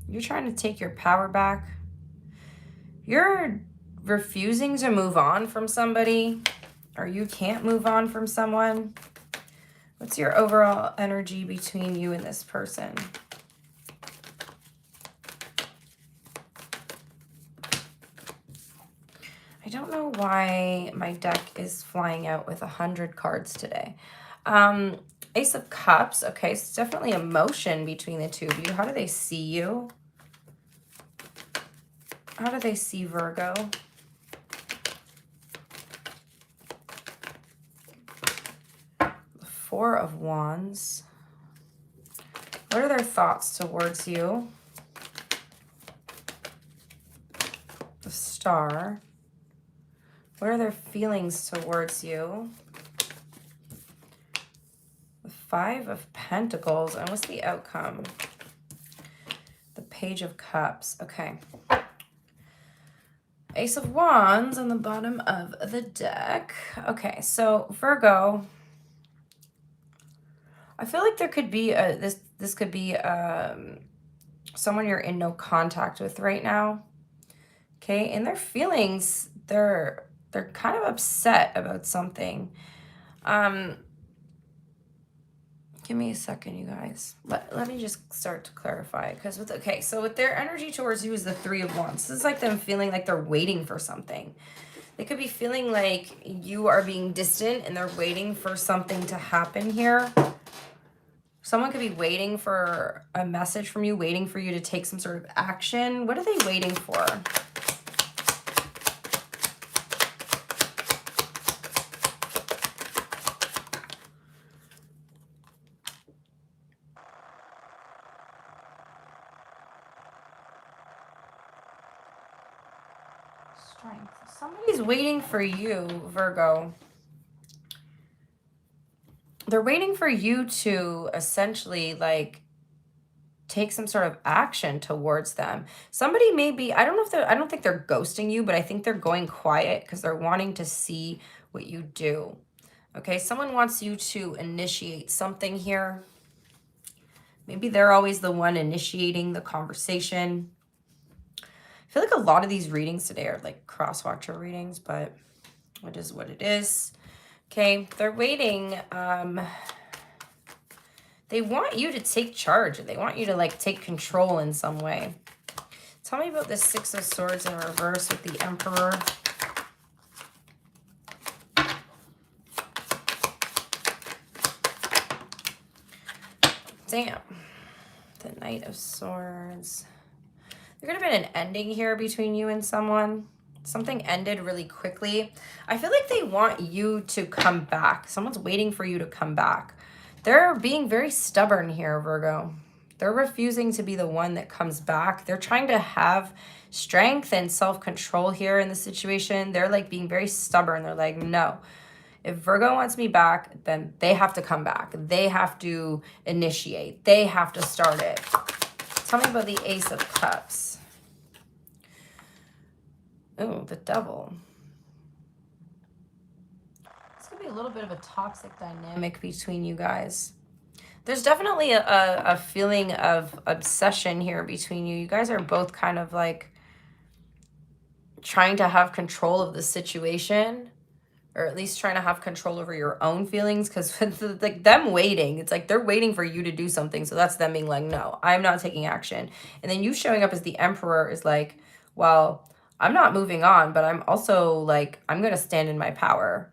You're trying to take your power back. You're refusing to move on from somebody, or you can't move on from someone. What's your overall energy between you and this person? I don't know why my deck is flying out with 100 cards today. Ace of Cups. Okay, so it's definitely emotion between the two of you. How do they see you? How do they see Virgo? The Four of Wands. What are their thoughts towards you? The Star. What are their feelings towards you? The Five of Pentacles. And what's the outcome? The Page of Cups. Okay. Ace of Wands on the bottom of the deck. Okay, so Virgo, I feel like there could be this could be someone you're in no contact with right now. Okay, and their feelings, they're kind of upset about something. Give me a second, you guys. Let me just start to clarify. Because with their energy towards you is the Three of Wands. This is like them feeling like they're waiting for something. They could be feeling like you are being distant and they're waiting for something to happen here. Someone could be waiting for a message from you, waiting for you to take some sort of action. What are they waiting for? Somebody's waiting for you, Virgo. They're waiting for you to essentially like take some sort of action towards them. Somebody may be, I don't think they're ghosting you, but I think they're going quiet because they're wanting to see what you do. Okay, someone wants you to initiate something here. Maybe they're always the one initiating the conversation. I feel like a lot of these readings today are like cross-watcher readings, but it is what it is. Okay, they're waiting. They want you to take charge. They want you to like take control in some way. Tell me about the Six of Swords in reverse with the Emperor. Damn. The Knight of Swords. There could have been an ending here between you and someone. Something ended really quickly. I feel like they want you to come back. Someone's waiting for you to come back. They're being very stubborn here, Virgo. They're refusing to be the one that comes back. They're trying to have strength and self-control here in the situation. They're like being very stubborn. They're like, no. If Virgo wants me back, then they have to come back. They have to initiate. They have to start it. Tell me about the Ace of Cups. Oh, the Devil. A little bit of a toxic dynamic between you guys. There's definitely a feeling of obsession here between you. You guys are both kind of like trying to have control of the situation, or at least trying to have control over your own feelings, because like them waiting, it's like they're waiting for you to do something. So that's them being like, no, I'm not taking action. And then you showing up as the Emperor is like, well, I'm not moving on, but I'm also like, I'm going to stand in my power.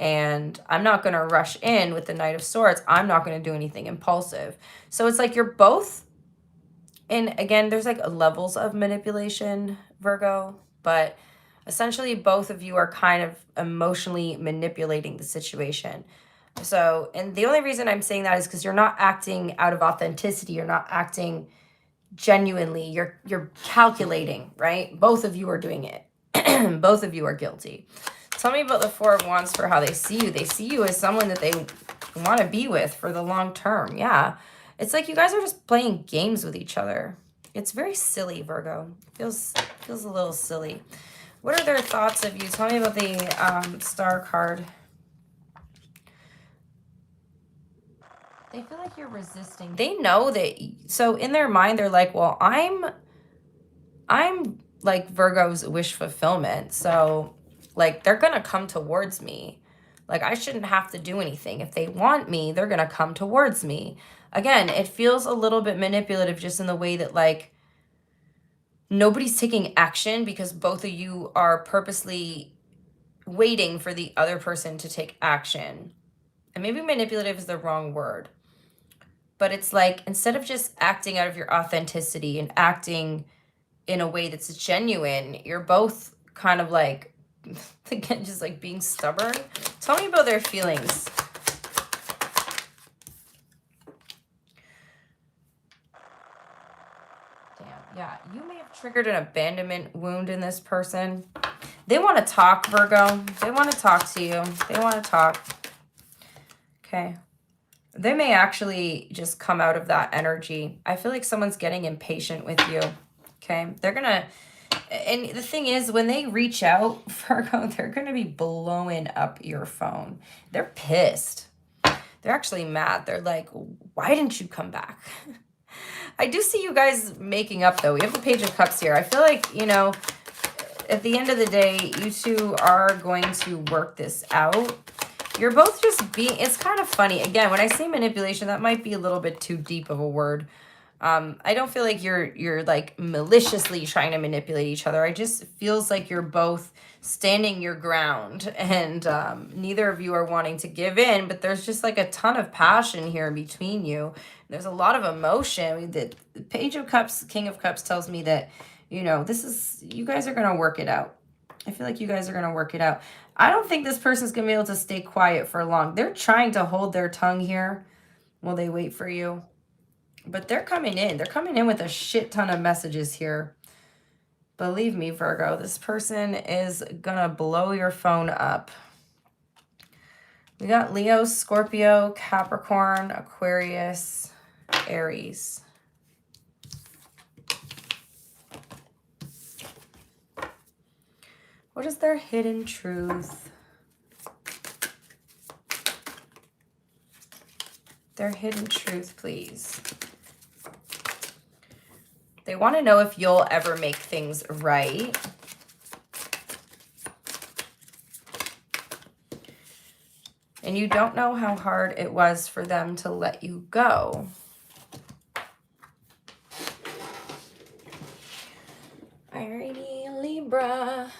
And I'm not going to rush in with the Knight of Swords. I'm not going to do anything impulsive. So it's like you're both, and again, there's like levels of manipulation, Virgo, but essentially both of you are kind of emotionally manipulating the situation. So, and the only reason I'm saying that is because you're not acting out of authenticity. You're not acting genuinely. You're calculating, right? Both of you are doing it. Both of you are guilty. Tell me about the Four of Wands for how they see you. They see you as someone that they want to be with for the long term. Yeah. It's like you guys are just playing games with each other. It's very silly, Virgo. Feels a little silly. What are their thoughts of you? Tell me about the Star card. They feel like you're resisting. They know that, so in their mind, they're like, well, I'm like Virgo's wish fulfillment. So like, they're going to come towards me. Like, I shouldn't have to do anything. If they want me, they're going to come towards me. Again, it feels a little bit manipulative just in the way that, like, nobody's taking action because both of you are purposely waiting for the other person to take action. And maybe manipulative is the wrong word. But it's like, instead of just acting out of your authenticity and acting in a way that's genuine, you're both kind of like, again, just like being stubborn. Tell me about their feelings. Damn, yeah, you may have triggered an abandonment wound in this person. They want to talk, Virgo. They want to talk to you. They want to talk. Okay. They may actually just come out of that energy. I feel like someone's getting impatient with you. Okay. They're going to, and the thing is, when they reach out, Virgo, they're going to be blowing up your phone. They're pissed. They're actually mad. They're like, why didn't you come back? I do see you guys making up, though. We have the Page of Cups here. I feel like, you know, at the end of the day, you two are going to work this out. You're both just being, it's kind of funny. Again, when I say manipulation, that might be a little bit too deep of a word. I don't feel like you're like maliciously trying to manipulate each other. I just feels like you're both standing your ground, and neither of you are wanting to give in, but there's just like a ton of passion here between you. There's a lot of emotion. The Page of Cups, King of Cups tells me that, you know, you guys are going to work it out. I feel like you guys are going to work it out. I don't think this person's going to be able to stay quiet for long. They're trying to hold their tongue here while they wait for you. But they're coming in. They're coming in with a shit ton of messages here. Believe me, Virgo, this person is going to blow your phone up. We got Leo, Scorpio, Capricorn, Aquarius, Aries. What is their hidden truth? Their hidden truth, please. They want to know if you'll ever make things right. And you don't know how hard it was for them to let you go. Alrighty, Libra.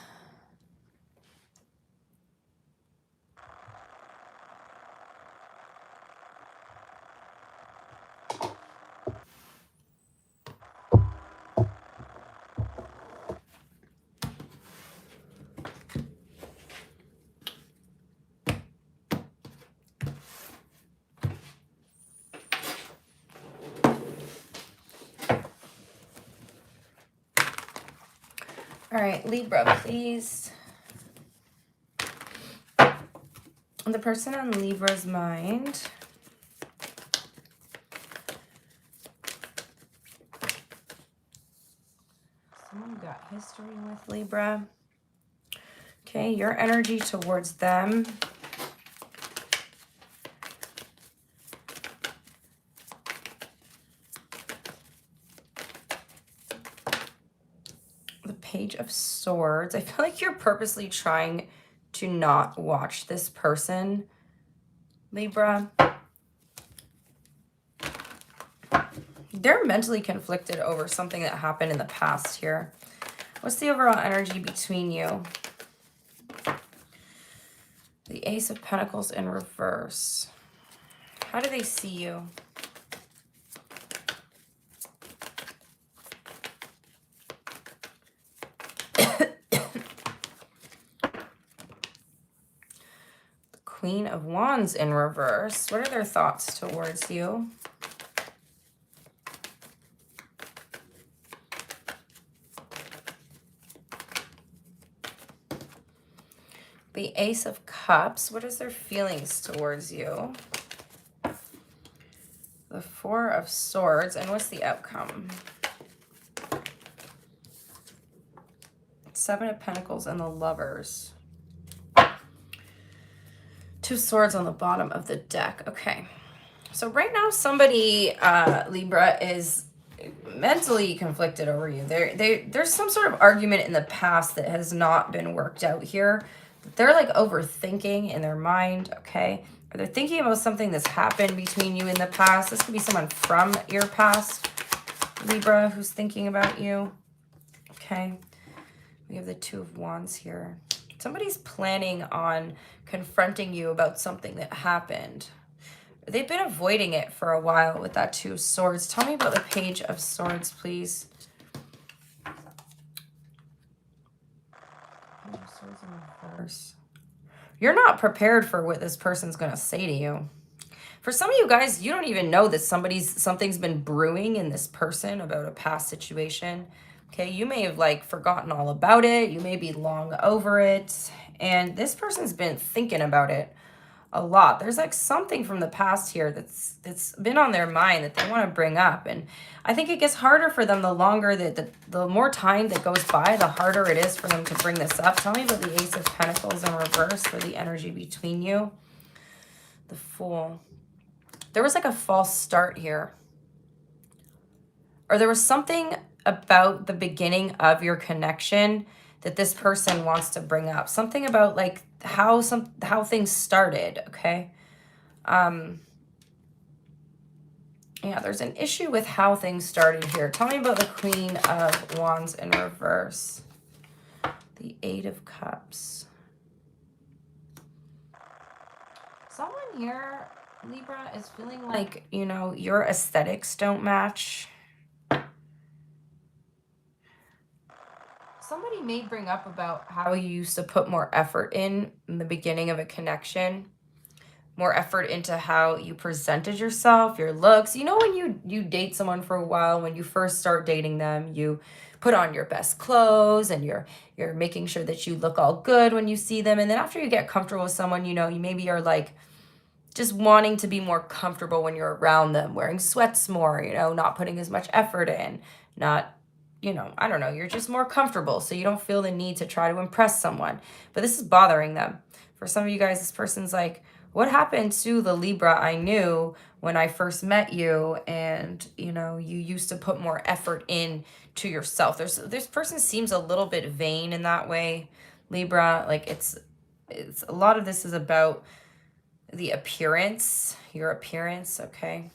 All right, Libra, please. The person on Libra's mind. Someone got history with Libra. Okay, your energy towards them. Page of Swords. I feel like you're purposely trying to not watch this person, Libra. They're mentally conflicted over something that happened in the past here. What's the overall energy between you? The Ace of Pentacles in reverse. How do they see you? Queen of Wands in reverse. What are their thoughts towards you? The Ace of Cups. What is their feelings towards you? The Four of Swords. And what's the outcome? Seven of Pentacles and the Lovers. Two Swords on the bottom of the deck. Okay. So right now somebody, Libra, is mentally conflicted over you. There's some sort of argument in the past that has not been worked out here. They're like overthinking in their mind, okay? Or they're thinking about something that's happened between you in the past. This could be someone from your past, Libra, who's thinking about you. Okay. We have the Two of Wands here. Somebody's planning on confronting you about something that happened. They've been avoiding it for a while with that Two of Swords. Tell me about the Page of Swords, please. Page of Swords in reverse. You're not prepared for what this person's going to say to you. For some of you guys, you don't even know that something's been brewing in this person about a past situation. Okay, you may have like forgotten all about it. You may be long over it. And this person's been thinking about it a lot. There's like something from the past here that's been on their mind that they want to bring up. And I think it gets harder for them the longer that the more time that goes by, the harder it is for them to bring this up. Tell me about the Ace of Pentacles in reverse for the energy between you. The Fool. There was like a false start here. Or there was something about the beginning of your connection that this person wants to bring up. Something about like how things started, okay? Yeah, there's an issue with how things started here. Tell me about the Queen of Wands in reverse. The Eight of Cups. Someone here, Libra, is feeling like, you know, your aesthetics don't match. Somebody may bring up about how you used to put more effort in the beginning of a connection, more effort into how you presented yourself, your looks. You know, when you date someone for a while, when you first start dating them, you put on your best clothes and you're making sure that you look all good when you see them. And then after you get comfortable with someone, you know, you maybe are like just wanting to be more comfortable when you're around them, wearing sweats more, you know, not putting as much effort in, not you know, I don't know, you're just more comfortable, so you don't feel the need to try to impress someone. But this is bothering them. For some of you guys, this person's like, what happened to the Libra I knew when I first met you, and, you know, you used to put more effort in to yourself? This person seems a little bit vain in that way, Libra. Like, it's a lot of this is about the appearance, your appearance, okay?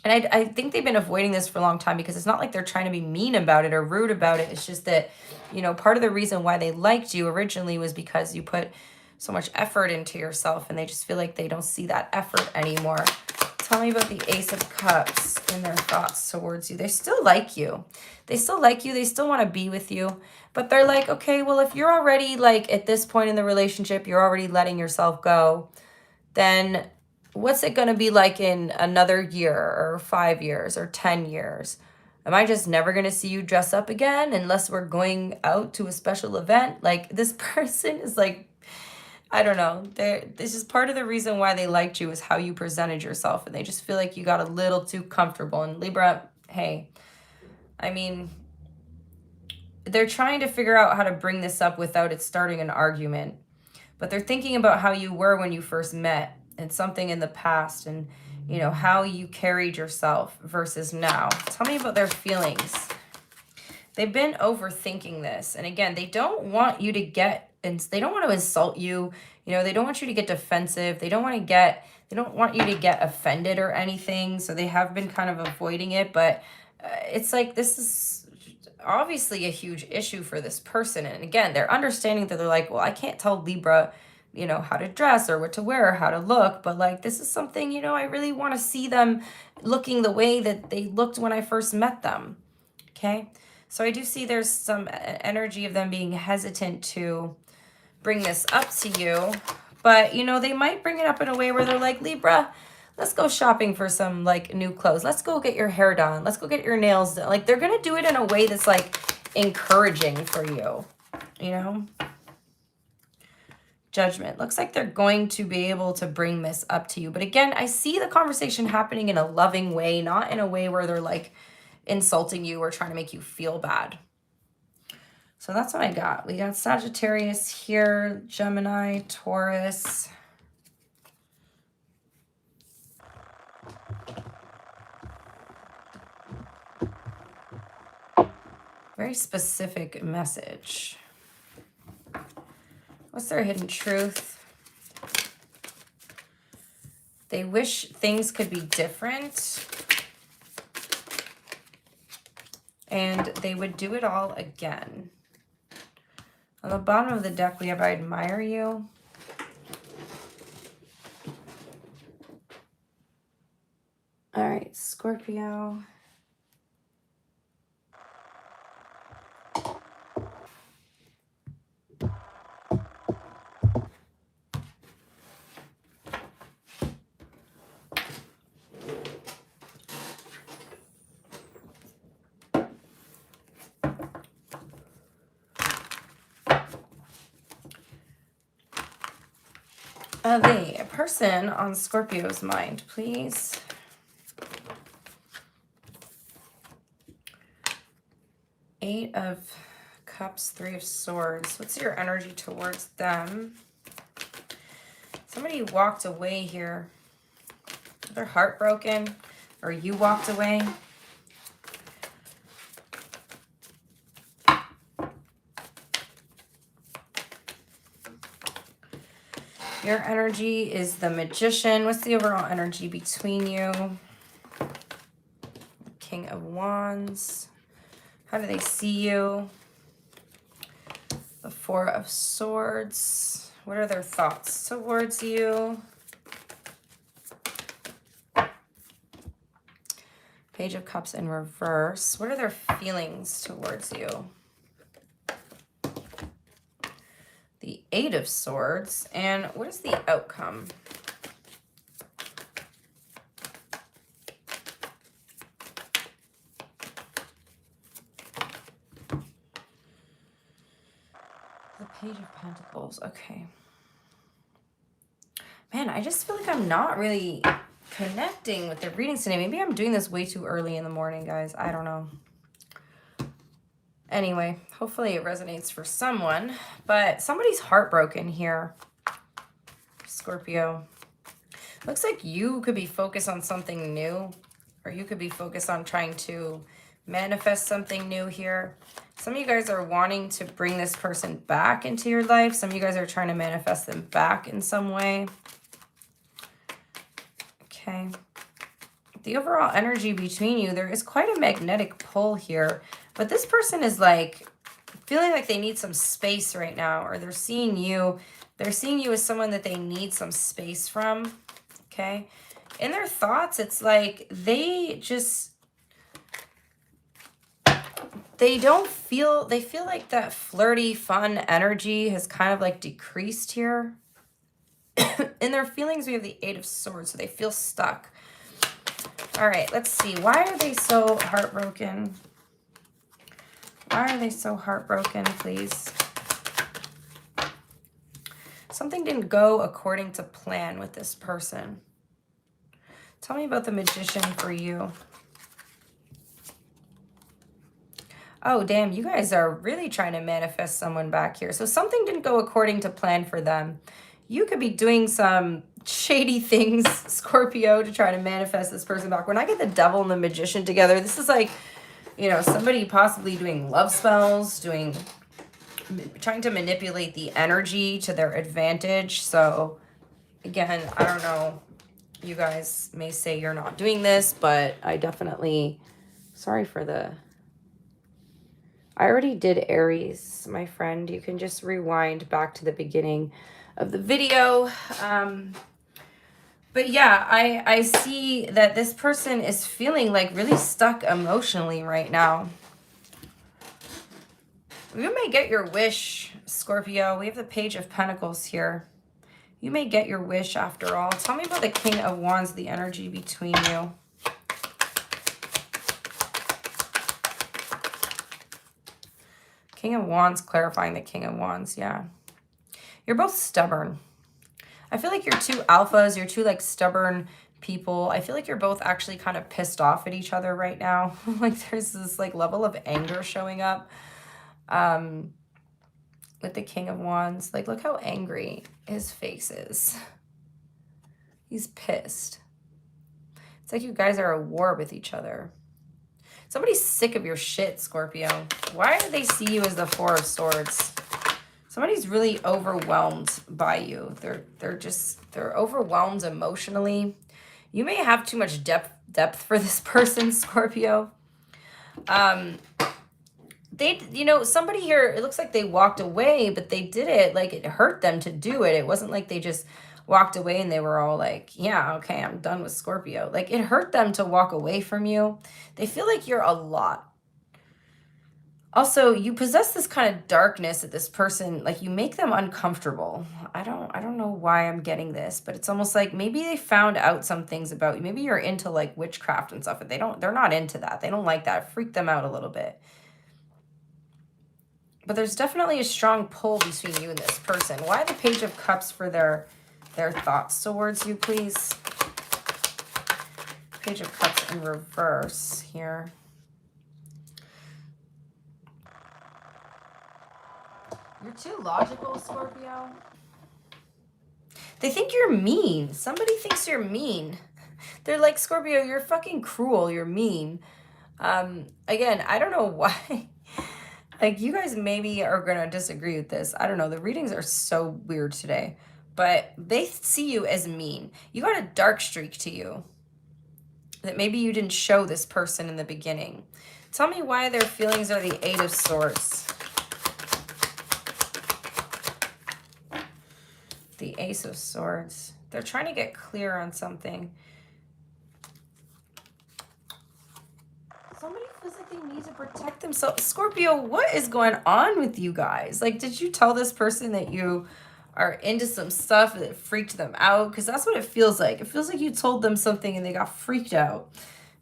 And I think they've been avoiding this for a long time, because it's not like they're trying to be mean about it or rude about it. It's just that, you know, part of the reason why they liked you originally was because you put so much effort into yourself, and they just feel like they don't see that effort anymore. Tell me about the Ace of Cups and their thoughts towards you. They still like you. They still like you. They still want to be with you. But they're like, okay, well, if you're already, like, at this point in the relationship, you're already letting yourself go, then what's it going to be like in another year or 5 years or 10 years? Am I just never going to see you dress up again unless we're going out to a special event? Like, this person is like, I don't know. This is part of the reason why they liked you, is how you presented yourself. And they just feel like you got a little too comfortable. And Libra, hey, I mean, they're trying to figure out how to bring this up without it starting an argument. But they're thinking about how you were when you first met, and something in the past, and, you know, how you carried yourself versus now. Tell me about their feelings. They've been overthinking this. And again, they don't want you to get, and they don't want to insult you. You know, they don't want you to get defensive. They don't want you to get offended or anything. So they have been kind of avoiding it. But it's like, this is obviously a huge issue for this person. And again, they're understanding that they're like, well, I can't tell Libra, you know, how to dress or what to wear or how to look, but like, this is something, you know, I really want to see them looking the way that they looked when I first met them. Okay. So I do see there's some energy of them being hesitant to bring this up to you, but, you know, they might bring it up in a way where they're like, Libra, let's go shopping for some, like, new clothes. Let's go get your hair done. Let's go get your nails done. Like, they're going to do it in a way that's, like, encouraging for you, you know? Judgment. Looks like they're going to be able to bring this up to you. But again, I see the conversation happening in a loving way, not in a way where they're, like, insulting you or trying to make you feel bad. So that's what I got. We got Sagittarius here, Gemini, Taurus. Very specific message. What's their hidden truth? They wish things could be different, and they would do it all again. On the bottom of the deck, we have I admire you. All right, Scorpio. The person on Scorpio's mind, please. Eight of Cups, Three of Swords. What's your energy towards them? Somebody walked away here. They're heartbroken, or you walked away. Your energy is the Magician. What's the overall energy between you? King of Wands. How do they see you? The Four of Swords. What are their thoughts towards you? Page of Cups in reverse. What are their feelings towards you? The Eight of Swords. And what is the outcome? The Page of Pentacles. Okay. Man, I just feel like I'm not really connecting with the readings today. Maybe I'm doing this way too early in the morning, guys. I don't know. Anyway, hopefully it resonates for someone, but somebody's heartbroken here, Scorpio. Looks like you could be focused on something new, or you could be focused on trying to manifest something new here. Some of you guys are wanting to bring this person back into your life. Some of you guys are trying to manifest them back in some way. Okay. The overall energy between you, there is quite a magnetic pull here, but this person is like feeling like they need some space right now, or they're seeing you as someone that they need some space from. Okay. In their thoughts, it's like they feel like that flirty, fun energy has kind of like decreased here. In their feelings, we have the Eight of Swords, so they feel stuck. All right, let's see. Why are they so heartbroken? Why are they so heartbroken, please? Something didn't go according to plan with this person. Tell me about the Magician for you. Oh, damn, you guys are really trying to manifest someone back here. So something didn't go according to plan for them. You could be doing some shady things, Scorpio, to try to manifest this person back. When I get the Devil and the Magician together, this is like, you know, somebody possibly doing love spells, trying to manipulate the energy to their advantage. So again, I don't know. You guys may say you're not doing this, but I definitely, sorry for I already did Aries, my friend. You can just rewind back to the beginning of the video. But yeah, I see that this person is feeling like really stuck emotionally right now. You may get your wish, Scorpio. We have the Page of Pentacles here. You may get your wish after all. Tell me about the King of Wands, the energy between you. King of Wands, clarifying the King of Wands, yeah. You're both stubborn. I feel like you're two alphas. You're two like stubborn people. I feel like you're both actually kind of pissed off at each other right now. Like there's this like level of anger showing up with the King of Wands. Like look how angry his face is. He's pissed. It's like you guys are at war with each other. Somebody's sick of your shit, Scorpio. Why do they see you as the Four of Swords? Somebody's really overwhelmed by you. They're overwhelmed emotionally. You may have too much depth for this person, Scorpio. Somebody here, it looks like they walked away, but they did it like it hurt them to do it. It wasn't like they just walked away and they were all like, yeah, okay, I'm done with Scorpio. Like it hurt them to walk away from you. They feel like you're a lot. Also, you possess this kind of darkness that this person, like you make them uncomfortable. I don't know why I'm getting this, but it's almost like maybe they found out some things about you. Maybe you're into like witchcraft and stuff, but they're not into that. They don't like that. Freak them out a little bit. But there's definitely a strong pull between you and this person. Why the Page of Cups for their thoughts towards you, please? Page of Cups in reverse here. You're too logical, Scorpio. They think you're mean. Somebody thinks you're mean. They're like, Scorpio, you're fucking cruel. You're mean. Again, I don't know why. Like, you guys maybe are going to disagree with this. I don't know. The readings are so weird today. But they see you as mean. You got a dark streak to you that maybe you didn't show this person in the beginning. Tell me why their feelings are the Eight of Swords. The Ace of Swords. They're trying to get clear on something. Somebody feels like they need to protect themselves. Scorpio, what is going on with you guys? Like, did you tell this person that you are into some stuff that freaked them out? Because that's what it feels like. It feels like you told them something and they got freaked out.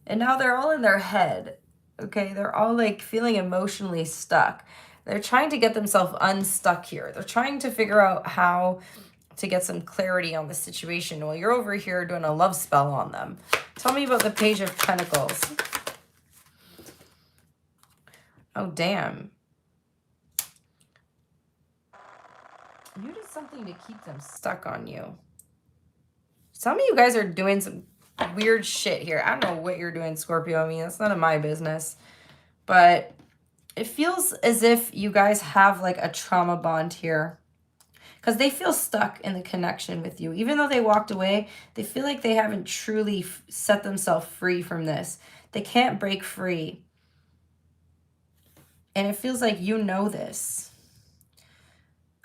And now they're all in their head. Okay, they're all like feeling emotionally stuck. They're trying to get themselves unstuck here. They're trying to figure out how to get some clarity on the situation while you're over here doing a love spell on them. Tell me about the Page of Pentacles. Oh, damn. You did something to keep them stuck on you. Some of you guys are doing some weird shit here. I don't know what you're doing, Scorpio. I mean, that's none of my business. But it feels as if you guys have like a trauma bond here. Because they feel stuck in the connection with you. Even though they walked away, they feel like they haven't truly set themselves free from this. They can't break free. And it feels like you know this.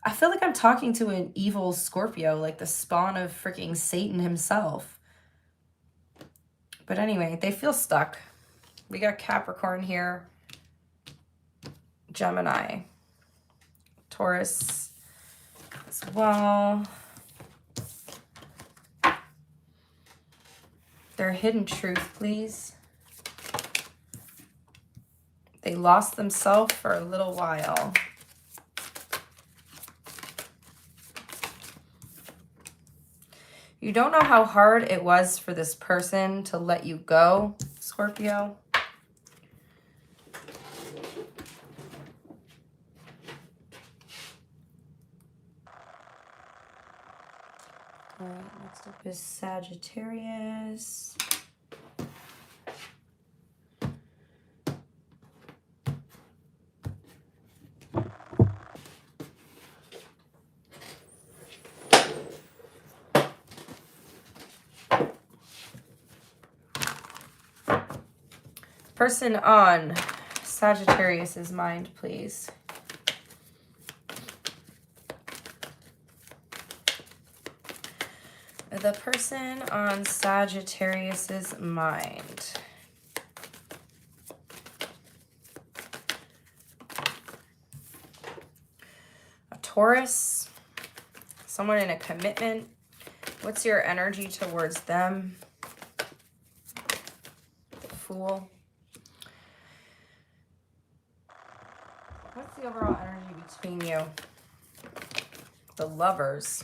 I feel like I'm talking to an evil Scorpio, like the spawn of freaking Satan himself. But anyway, they feel stuck. We got Capricorn here. Gemini. Taurus as well. Their hidden truth, please. They lost themselves for a little while. You don't know how hard it was for this person to let you go, Scorpio. All right, next up is Sagittarius. Person on Sagittarius's mind, please. The person on Sagittarius's mind. A Taurus. Someone in a commitment. What's your energy towards them? The Fool. What's the overall energy between you? The Lovers.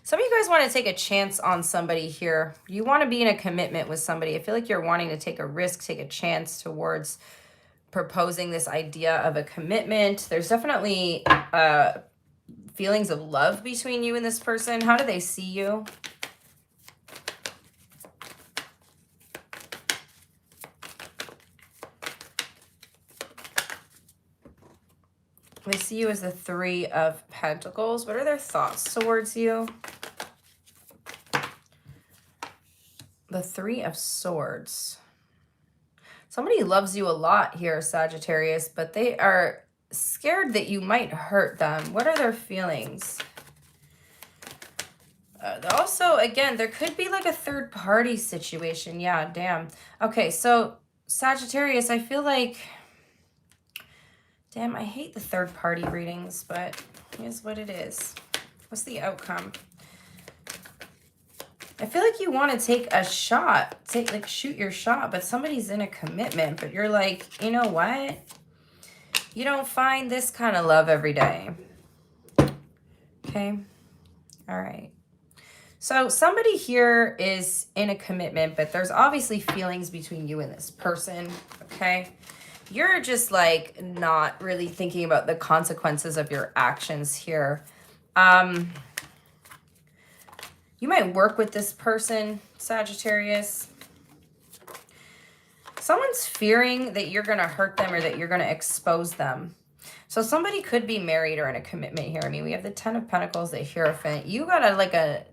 Some of you guys want to take a chance on somebody here. You want to be in a commitment with somebody. I feel like you're wanting to take a risk, take a chance towards proposing this idea of a commitment. There's definitely feelings of love between you and this person. How do they see you? They see you as the Three of Pentacles. What are their thoughts towards you? The Three of Swords. Somebody loves you a lot here, Sagittarius, but they are scared that you might hurt them. What are their feelings? Also, again, there could be like a third party situation. Yeah, damn. Okay, so Sagittarius, I feel like... Damn, I hate the third party readings, but here's what it is. What's the outcome? I feel like you want to take a shot, shoot your shot, but somebody's in a commitment, but you're like, you know what? You don't find this kind of love every day. Okay. All right. So somebody here is in a commitment, but there's obviously feelings between you and this person. Okay. You're just like not really thinking about the consequences of your actions here. You might work with this person, Sagittarius. Someone's fearing that you're going to hurt them or that you're going to expose them. So somebody could be married or in a commitment here. I mean, we have the Ten of Pentacles, the Hierophant. You got a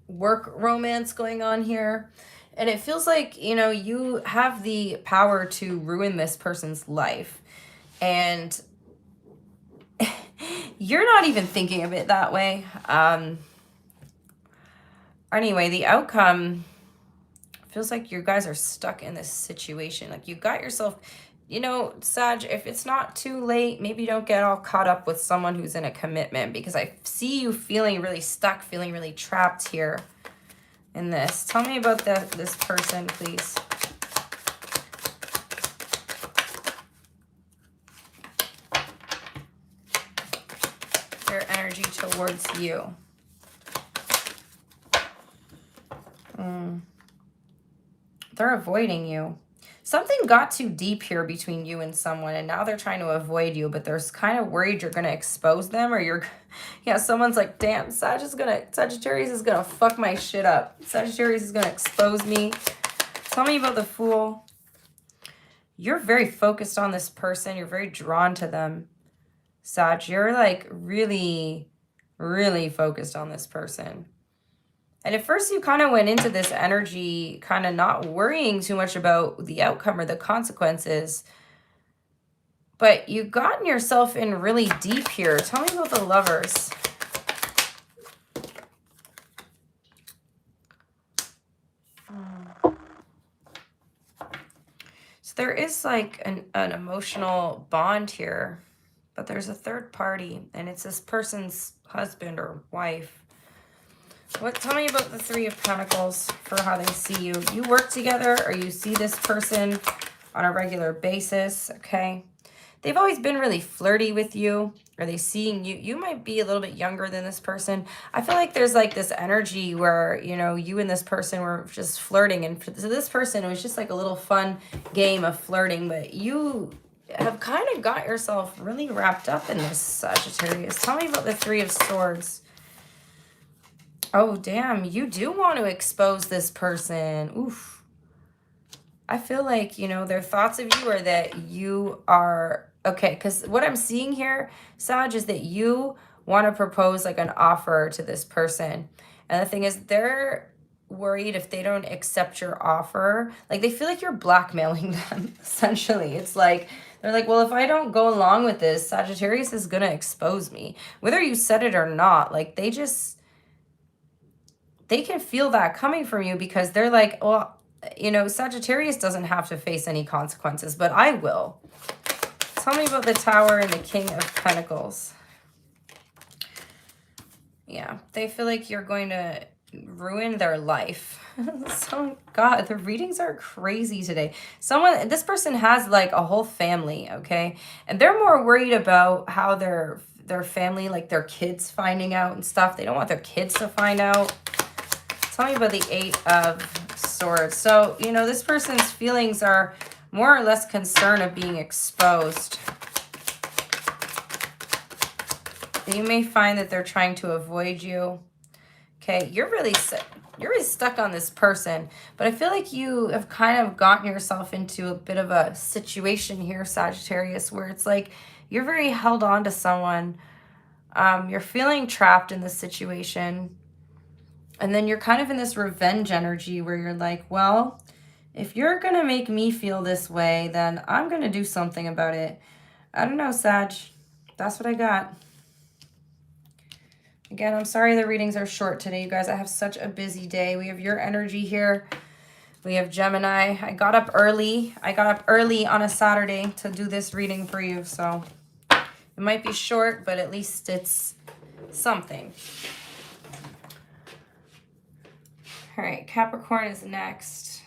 work romance going on here. And it feels like, you know, you have the power to ruin this person's life. And you're not even thinking of it that way. Anyway, the outcome feels like you guys are stuck in this situation. Like you got yourself, you know, Sag, if it's not too late, maybe don't get all caught up with someone who's in a commitment, because I see you feeling really stuck, feeling really trapped here in this. Tell me about this person, please. Their energy towards you. They're avoiding you. something got too deep here between you and someone, and now they're trying to avoid you, but they're kind of worried you're going to expose them, or you're, yeah, someone's like, damn, Sagittarius is going to fuck my shit up. Sagittarius is going to expose me. Tell me about the Fool. You're very focused on this person. You're very drawn to them, Sag. You're like really, really focused on this person. And at first you kind of went into this energy kind of not worrying too much about the outcome or the consequences. But you've gotten yourself in really deep here. Tell me about the Lovers. So there is like an emotional bond here. But there's a third party. And it's this person's husband or wife. Tell me about the Three of Pentacles for how they see you. You work together or you see this person on a regular basis, okay? They've always been really flirty with you. Are they seeing you? You might be a little bit younger than this person. I feel like there's like this energy where, you know, you and this person were just flirting. And for this person, it was just like a little fun game of flirting. But you have kind of got yourself really wrapped up in this, Sagittarius. Tell me about the Three of Swords. Oh, damn. You do want to expose this person. Oof. I feel like, you know, their thoughts of you are that you are... Okay, because what I'm seeing here, Sag, is that you want to propose like an offer to this person. And the thing is, they're worried if they don't accept your offer. Like, they feel like you're blackmailing them, essentially. It's like... They're like, well, if I don't go along with this, Sagittarius is going to expose me. Whether you said it or not, like, they can feel that coming from you because they're like, well, you know, Sagittarius doesn't have to face any consequences, but I will. Tell me about the Tower and the King of Pentacles. Yeah, they feel like you're going to ruin their life. So, God, the readings are crazy today. This person has like a whole family, okay? And they're more worried about how their family, like their kids finding out and stuff. They don't want their kids to find out. Tell me about the Eight of Swords. So, you know, this person's feelings are more or less concern of being exposed. You may find that they're trying to avoid you. Okay, you're really stuck on this person. But I feel like you have kind of gotten yourself into a bit of a situation here, Sagittarius, where it's like you're very held on to someone. You're feeling trapped in this situation. And then you're kind of in this revenge energy where you're like, well, if you're going to make me feel this way, then I'm going to do something about it. I don't know, Sag. That's what I got. Again, I'm sorry the readings are short today, you guys. I have such a busy day. We have your energy here. We have Gemini. I got up early. On a Saturday to do this reading for you. So it might be short, but at least it's something. All right, Capricorn is next.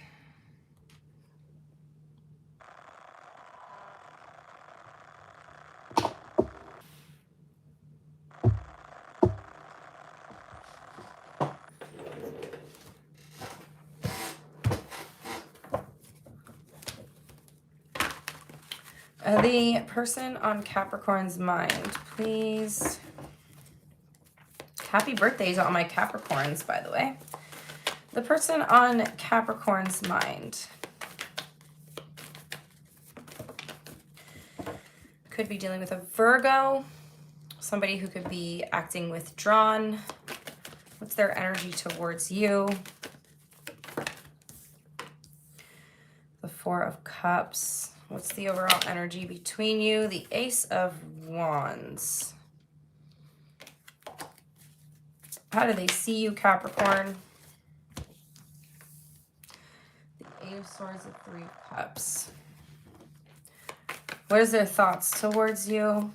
The person on Capricorn's mind, please. Happy birthdays on my Capricorns, by the way. The person on Capricorn's mind could be dealing with a Virgo, somebody who could be acting withdrawn. What's their energy towards you? The Four of Cups. What's the overall energy between you? The Ace of Wands. How do they see you, Capricorn? The Eight of Swords, the Three of Cups. What is their thoughts towards you?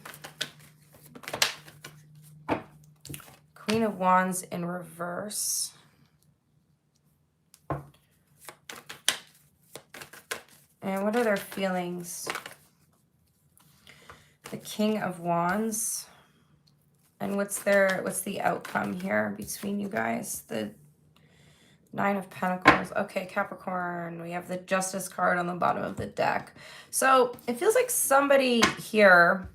Queen of Wands in reverse. And what are their feelings? The King of Wands. And what's the outcome here between you guys? The Nine of Pentacles. Okay, Capricorn. We have the Justice card on the bottom of the deck. So it feels like somebody here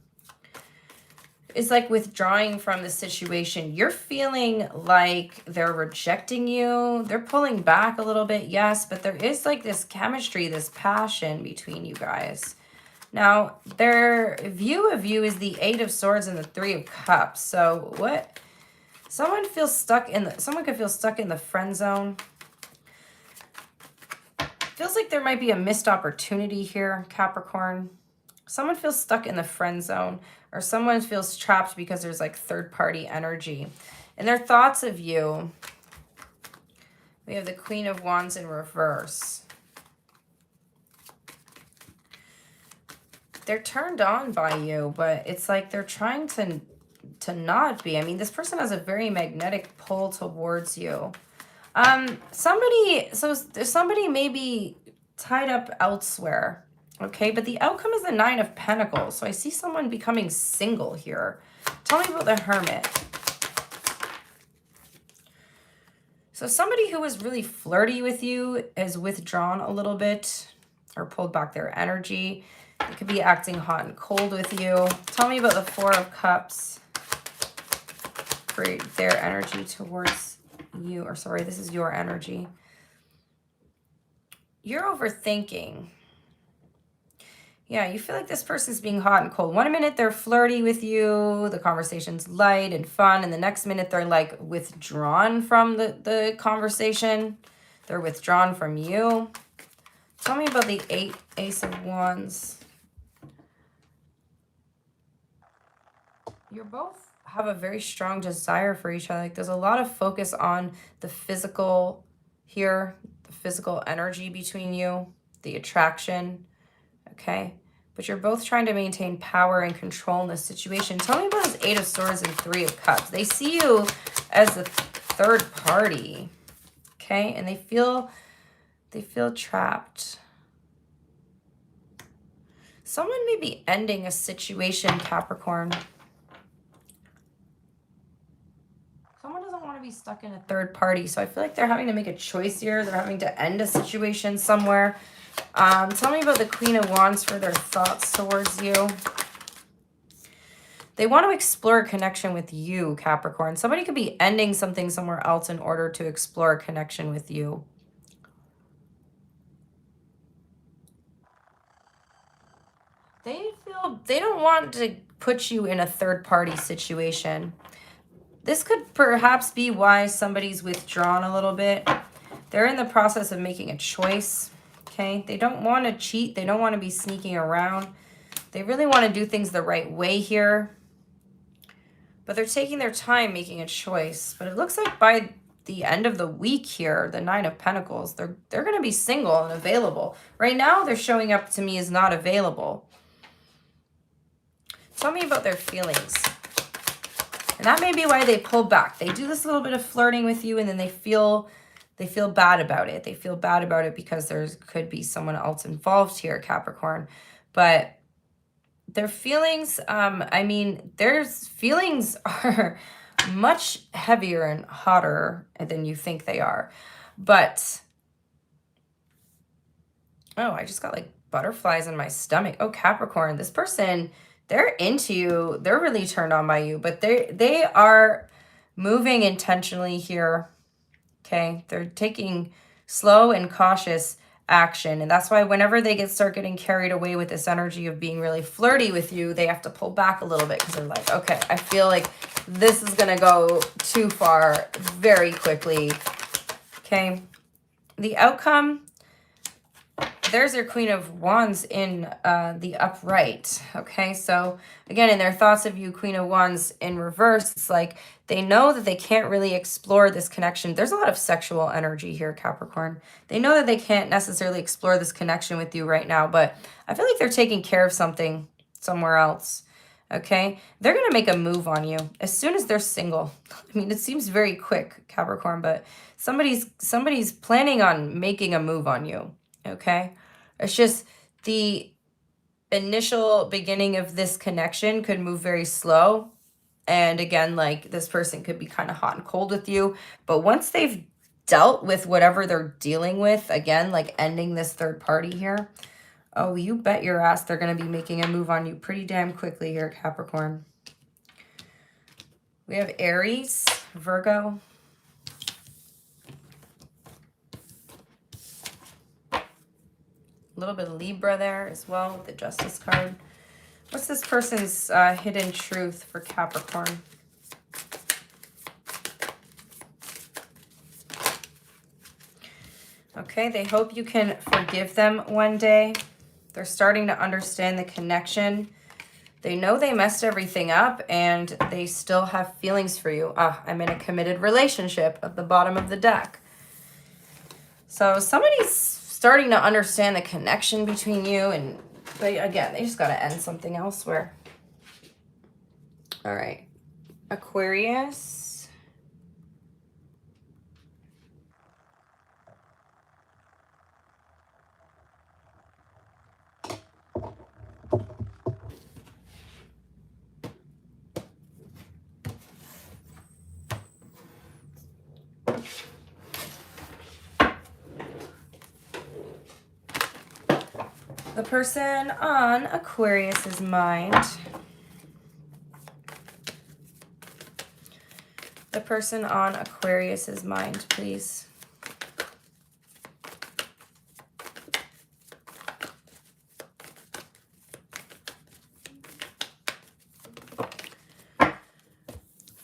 is like withdrawing from the situation. You're feeling like they're rejecting you. They're pulling back a little bit, yes, but there is like this chemistry, this passion between you guys. Now, their view of you is the Eight of Swords and the Three of Cups. So what? Someone feels stuck in the, someone could feel stuck in the friend zone. Feels like there might be a missed opportunity here, Capricorn. Someone feels stuck in the friend zone, or someone feels trapped because there's like third-party energy. And their thoughts of you, we have the Queen of Wands in reverse. They're turned on by you, but it's like they're trying to not be. I mean, this person has a very magnetic pull towards you. Somebody may be tied up elsewhere. Okay, but the outcome is the Nine of Pentacles. So I see someone becoming single here. Tell me about the Hermit. So somebody who was really flirty with you is withdrawn a little bit or pulled back their energy. They could be acting hot and cold with you. Tell me about the Four of Cups for their energy towards you. Or sorry, this is your energy. You're overthinking. Yeah, you feel like this person's being hot and cold. One minute they're flirty with you, the conversation's light and fun, and the next minute they're like withdrawn from the conversation. They're withdrawn from you. Tell me about the Ace of Wands. You both have a very strong desire for each other. Like there's a lot of focus on the physical here, the physical energy between you, the attraction. Okay, but you're both trying to maintain power and control in this situation. Tell me about this Eight of Swords and Three of Cups. They see you as the third party, okay, and they feel trapped. Someone may be ending a situation, Capricorn. Someone doesn't want to be stuck in a third party, so I feel like they're having to make a choice here. They're having to end a situation somewhere. Tell me about the Queen of Wands for their thoughts towards you. They want to explore a connection with you, Capricorn. Somebody could be ending something somewhere else in order to explore a connection with you. They don't want to put you in a third-party situation. This could perhaps be why somebody's withdrawn a little bit. They're in the process of making a choice. Okay, they don't want to cheat. They don't want to be sneaking around. They really want to do things the right way here. But they're taking their time making a choice. But it looks like by the end of the week here, the Nine of Pentacles, they're going to be single and available. Right now, they're showing up to me as not available. Tell me about their feelings. And that may be why they pull back. They do this little bit of flirting with you and then they feel bad about it. They feel bad about it because there could be someone else involved here, Capricorn. But their feelings, I mean, their feelings are much heavier and hotter than you think they are. But, oh, I just got like butterflies in my stomach. Oh, Capricorn, this person, they're into you. They're really turned on by you, but they are moving intentionally here. Okay, they're taking slow and cautious action. And that's why whenever they start getting carried away with this energy of being really flirty with you, they have to pull back a little bit because they're like, okay, I feel like this is going to go too far very quickly. Okay, the outcome, there's your Queen of Wands in the upright. Okay, so again, in their thoughts of you, Queen of Wands in reverse, it's like they know that they can't really explore this connection. There's a lot of sexual energy here, Capricorn. They know that they can't necessarily explore this connection with you right now, but I feel like they're taking care of something somewhere else. Okay, they're going to make a move on you as soon as they're single. I mean, it seems very quick, Capricorn, but somebody's planning on making a move on you. Okay, it's just the initial beginning of this connection could move very slow. And again, like this person could be kind of hot and cold with you. But once they've dealt with whatever they're dealing with. Again, like ending this third party here. Oh, you bet your ass they're going to be making a move on you pretty damn quickly here, Capricorn. We have Aries, Virgo. A little bit of Libra there as well with the Justice card. What's this person's hidden truth for Capricorn? Okay, they hope you can forgive them one day. They're starting to understand the connection. They know they messed everything up and they still have feelings for you. I'm in a committed relationship at the bottom of the deck. So somebody's starting to understand the connection between you, and again, they just got to end something elsewhere. All right, Aquarius. The person on Aquarius's mind. The person on Aquarius's mind, please.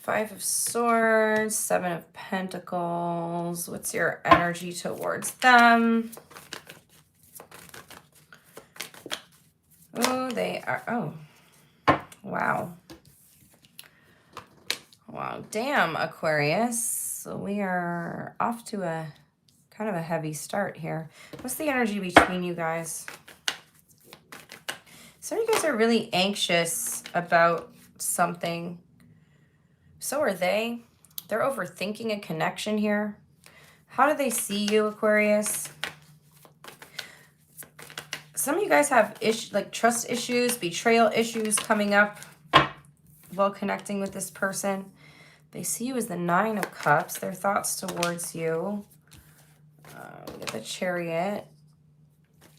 Five of Swords, Seven of Pentacles. What's your energy towards them? Oh, they are, oh, wow. Wow, damn, Aquarius. So we are off to a kind of a heavy start here. What's the energy between you guys? Some of you guys are really anxious about something. So are they. They're overthinking a connection here. How do they see you, Aquarius? Some of you guys have like trust issues, betrayal issues coming up while connecting with this person. They see you as the Nine of Cups. Their thoughts towards you. We get the Chariot.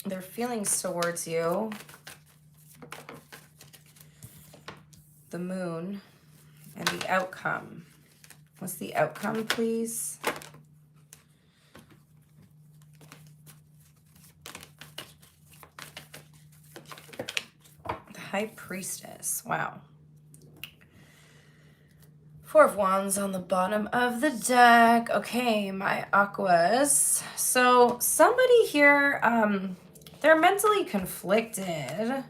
Their feelings towards you. The Moon. And the outcome. What's the outcome, please? The High Priestess. Wow. Four of Wands on the bottom of the deck. Okay, my Aquas. So somebody here, they're mentally conflicted.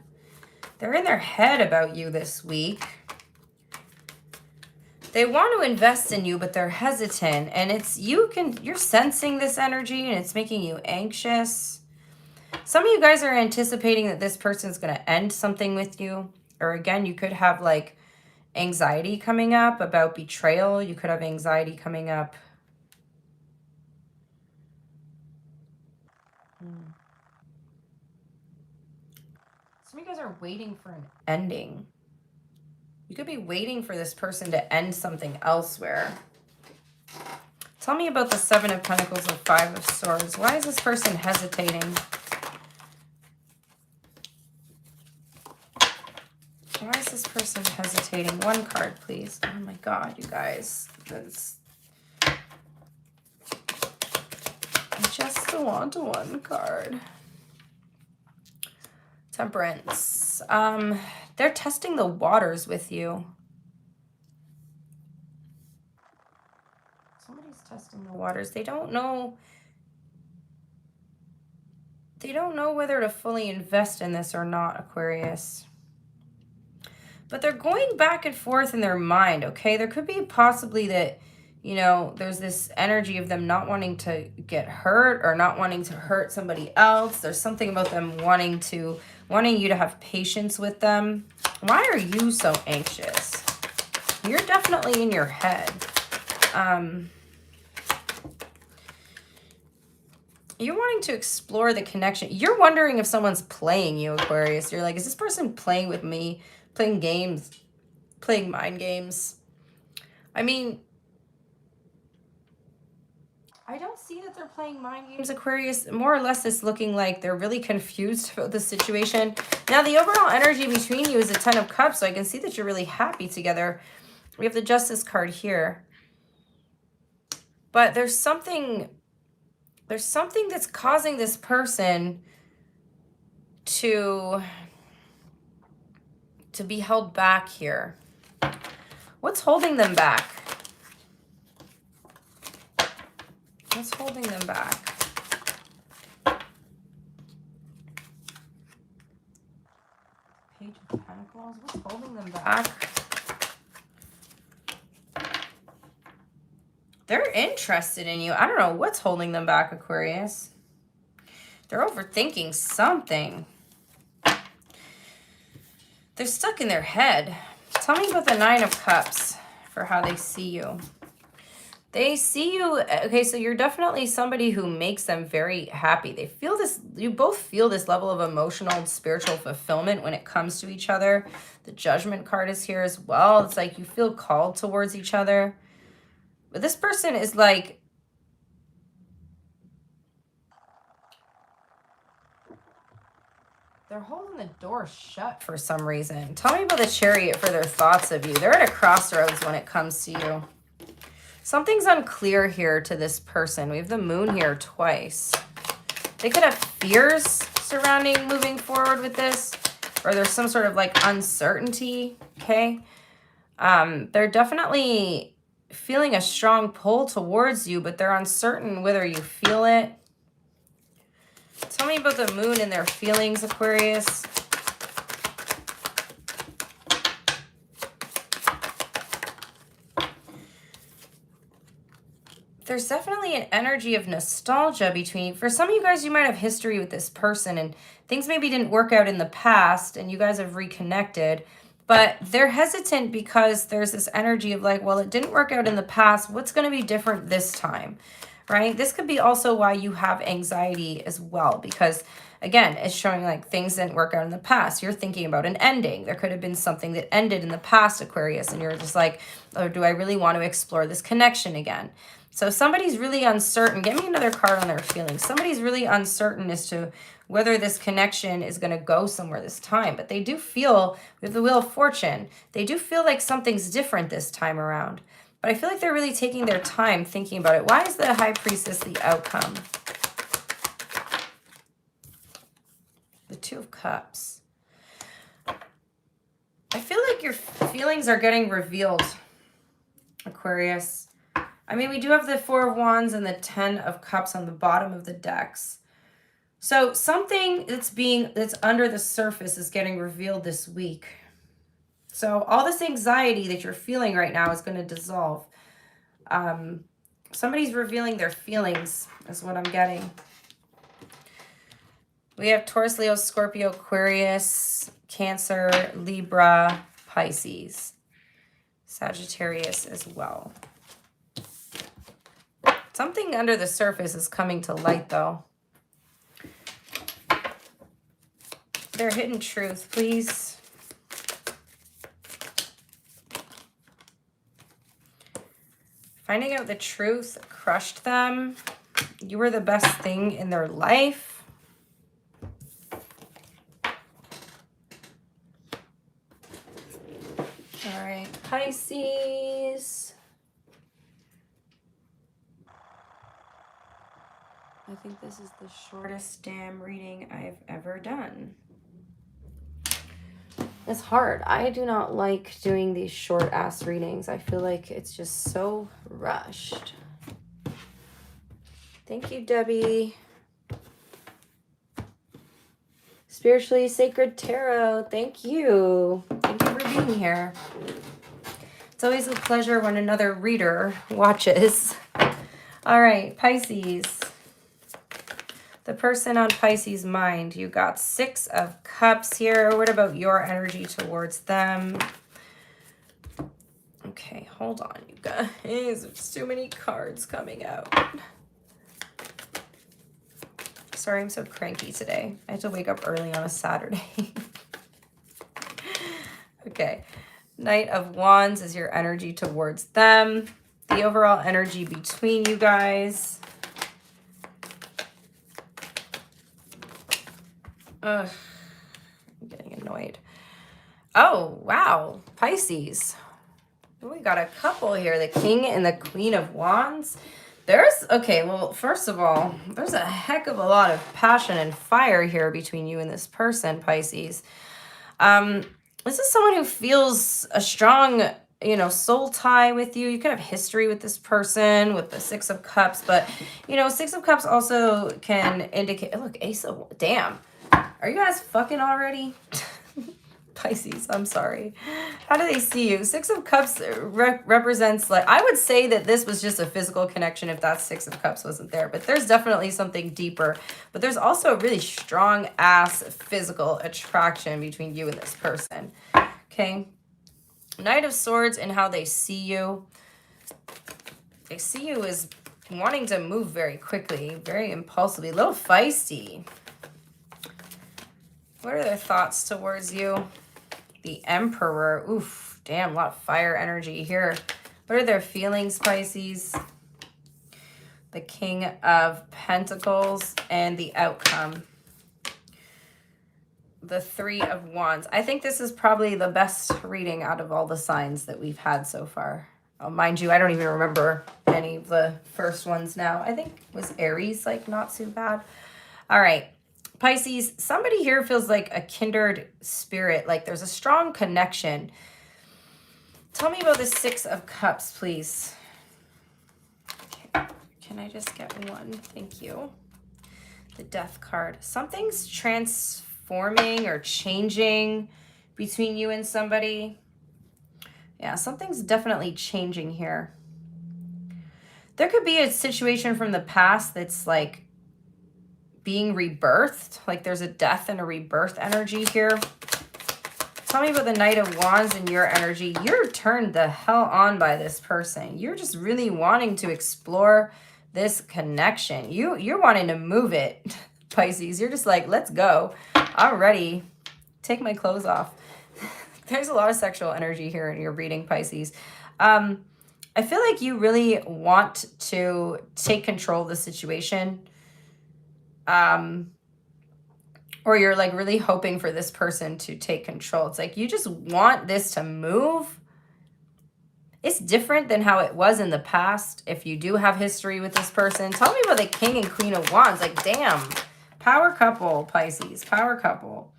They're in their head about you this week. They want to invest in you, but they're hesitant. And it's, you're sensing this energy and it's making you anxious. Some of you guys are anticipating that this person's going to end something with you. Or again, you could have like anxiety coming up about betrayal. You could have anxiety coming up. Some of you guys are waiting for an ending. You could be waiting for this person to end something elsewhere. Tell me about the Seven of Pentacles and Five of Swords. Why is this person hesitating? Why is this person hesitating? One card, please. Oh my God, you guys. That's... I just want one card. Temperance. They're testing the waters with you. Somebody's testing the waters. They don't know. They don't know whether to fully invest in this or not, Aquarius. But they're going back and forth in their mind, okay? There could be possibly that, you know, there's this energy of them not wanting to get hurt or not wanting to hurt somebody else. There's something about them wanting you to have patience with them. Why are you so anxious? You're definitely in your head. You're wanting to explore the connection. You're wondering if someone's playing you, Aquarius. You're like, is this person playing with me? Playing games? Playing mind games? I mean, I don't see that they're playing mind games, Aquarius. More or less, it's looking like they're really confused about the situation. Now, the overall energy between you is a 10 of Cups, so I can see that you're really happy together. We have the Justice card here. But there's something that's causing this person to be held back here. What's holding them back? What's holding them back? Page of Pentacles. What's holding them back? They're interested in you. I don't know what's holding them back, Aquarius. They're overthinking something. They're stuck in their head. Tell me about the Nine of Cups for how they see you. They see you, okay, so you're definitely somebody who makes them very happy. They feel this, you both feel this level of emotional and spiritual fulfillment when it comes to each other. The Judgment card is here as well. It's like you feel called towards each other. But this person is like, they're holding the door shut for some reason. Tell me about the Chariot for their thoughts of you. They're at a crossroads when it comes to you. Something's unclear here to this person. We have the Moon here twice. They could have fears surrounding moving forward with this, or there's some sort of like uncertainty, okay? They're definitely feeling a strong pull towards you, but they're uncertain whether you feel it. Tell me about the Moon and their feelings, Aquarius. There's definitely an energy of nostalgia between, for some of you guys, you might have history with this person and things maybe didn't work out in the past and you guys have reconnected, but they're hesitant because there's this energy of like, well, it didn't work out in the past. What's going to be different this time? Right? This could be also why you have anxiety as well, because again, it's showing like things didn't work out in the past. You're thinking about an ending. There could have been something that ended in the past, Aquarius, and you're just like, oh, do I really want to explore this connection again? So somebody's really uncertain. Get me another card on their feelings. Somebody's really uncertain as to whether this connection is going to go somewhere this time, but they do feel, with the Wheel of Fortune, they do feel like something's different this time around. But I feel like they're really taking their time thinking about it. Why is the High Priestess the outcome? The Two of Cups. I feel like your feelings are getting revealed, Aquarius. I mean, we do have the Four of Wands and the 10 of Cups on the bottom of the decks. So something that's under the surface is getting revealed this week. So all this anxiety that you're feeling right now is going to dissolve. Somebody's revealing their feelings is what I'm getting. We have Taurus, Leo, Scorpio, Aquarius, Cancer, Libra, Pisces, Sagittarius as well. Something under the surface is coming to light though. Their hidden truth, please. Finding out the truth crushed them. You were the best thing in their life. All right, Pisces. I think this is the shortest damn reading I've ever done. It's hard. I do not like doing these short ass readings. I feel like it's just so rushed. Thank you, Debbie. Spiritually Sacred Tarot, thank you. Thank you for being here. It's always a pleasure when another reader watches. All right, Pisces. The person on Pisces' mind, you got 6 of Cups here. What about your energy towards them? Okay, hold on, you guys. There's too many cards coming out. Sorry, I'm so cranky today. I had to wake up early on a Saturday. Okay, Knight of Wands is your energy towards them. The overall energy between you guys. Ugh, I'm getting annoyed. Oh, wow. Pisces. We got a couple here, the King and the Queen of Wands. Okay, well, first of all, there's a heck of a lot of passion and fire here between you and this person, Pisces. This is someone who feels a strong, soul tie with you. You could have history with this person with the Six of Cups, but, Six of Cups also can indicate, look, Ace of, damn. Are you guys fucking already? Pisces, I'm sorry. How do they see you? Six of Cups represents, like, I would say that this was just a physical connection if that Six of Cups wasn't there, but there's definitely something deeper. But there's also a really strong ass physical attraction between you and this person. Okay. Knight of Swords and how they see you. They see you as wanting to move very quickly, very impulsively, a little feisty. What are their thoughts towards you? The Emperor. Oof, damn, a lot of fire energy here. What are their feelings, Pisces? The King of Pentacles and the outcome. The Three of Wands. I think this is probably the best reading out of all the signs that we've had so far. Oh, mind you, I don't even remember any of the first ones now. I think it was Aries, like, not too bad. All right. Pisces, somebody here feels like a kindred spirit, like there's a strong connection. Tell me about the Six of Cups, please. Okay. Can I just get one? Thank you. The Death card. Something's transforming or changing between you and somebody. Yeah, something's definitely changing here. There could be a situation from the past that's like being rebirthed, like there's a death and a rebirth energy here. Tell me about the Knight of Wands and your energy. You're turned the hell on by this person. You're just really wanting to explore this connection. You're wanting to move it, Pisces. You're just like, let's go. I'm ready. Take my clothes off. There's a lot of sexual energy here in your reading, Pisces. I feel like you really want to take control of the situation. Or you're like really hoping for this person to take control. It's like you just want this to move. It's different than how it was in the past. If you do have history with this person, tell me about the King and Queen of Wands. Like, damn, power couple, Pisces, power couple.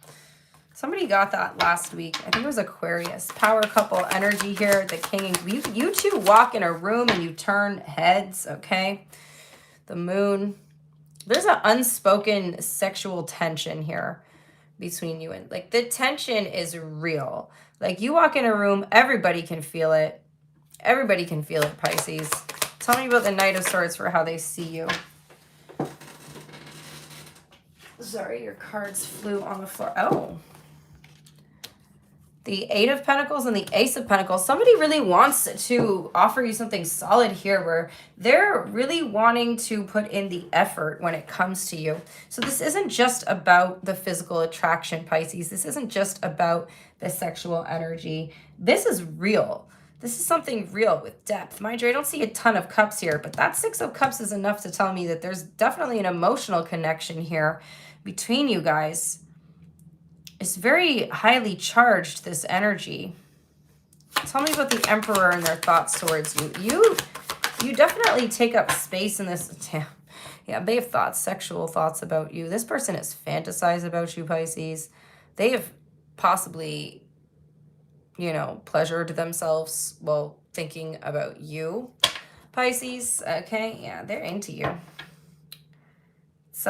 Somebody got that last week. I think it was Aquarius. Power couple energy here. The King and you two walk in a room and you turn heads, okay? The Moon. There's an unspoken sexual tension here between you and, like, the tension is real. Like, you walk in a room, everybody can feel it. Everybody can feel it, Pisces. Tell me about the Knight of Swords for how they see you. Sorry, your cards flew on the floor. Oh. The Eight of Pentacles and the Ace of Pentacles. Somebody really wants to offer you something solid here where they're really wanting to put in the effort when it comes to you. So this isn't just about the physical attraction, Pisces. This isn't just about the sexual energy. This is real. This is something real with depth. Mind you, I don't see a ton of cups here, but that Six of Cups is enough to tell me that there's definitely an emotional connection here between you guys. It's very highly charged, this energy. Tell me about the Emperor and their thoughts towards you. You definitely take up space in this. Yeah, they have thoughts, sexual thoughts about you. This person has fantasized about you, Pisces. They have possibly, pleasured themselves while thinking about you, Pisces. Okay, yeah, they're into you. It's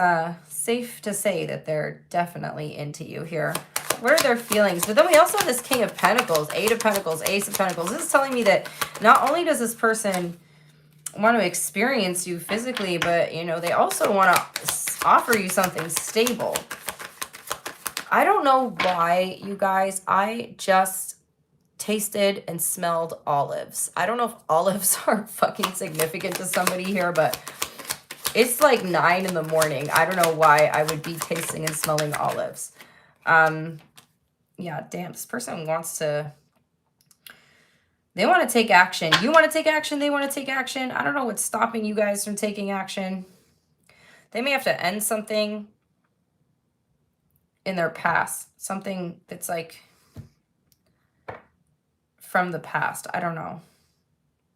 safe to say that they're definitely into you here. What are their feelings? But then we also have this King of Pentacles, Eight of Pentacles, Ace of Pentacles. This is telling me that not only does this person want to experience you physically, but, they also want to offer you something stable. I don't know why, you guys. I just tasted and smelled olives. I don't know if olives are fucking significant to somebody here, but it's like 9 in the morning. I don't know why I would be tasting and smelling olives. Yeah, damn, this person wants to, they want to take action. You want to take action. They want to take action. I don't know what's stopping you guys from taking action. They may have to end something. in their past. Something that's like from the past. I don't know.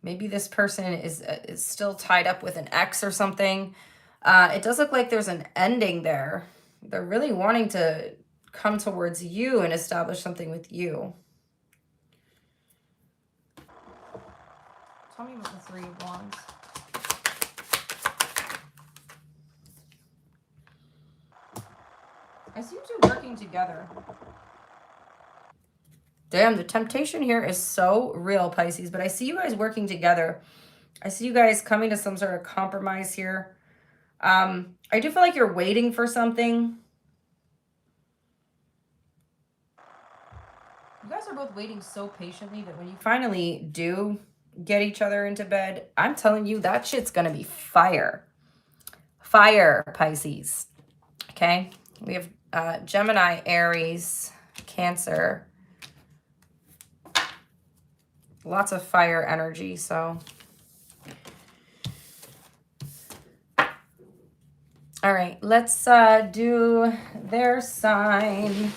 Maybe this person is still tied up with an ex or something. It does look like there's an ending there. They're really wanting to come towards you and establish something with you. Tell me about the Three of Wands. I see you two working together. Damn, the temptation here is so real, Pisces. But I see you guys working together. I see you guys coming to some sort of compromise here. I do feel like you're waiting for something. You guys are both waiting so patiently that when you finally do get each other into bed, I'm telling you, that shit's gonna be fire. Fire, Pisces. Okay? We have Gemini, Aries, Cancer. Lots of fire energy, so. All right, let's do their sign.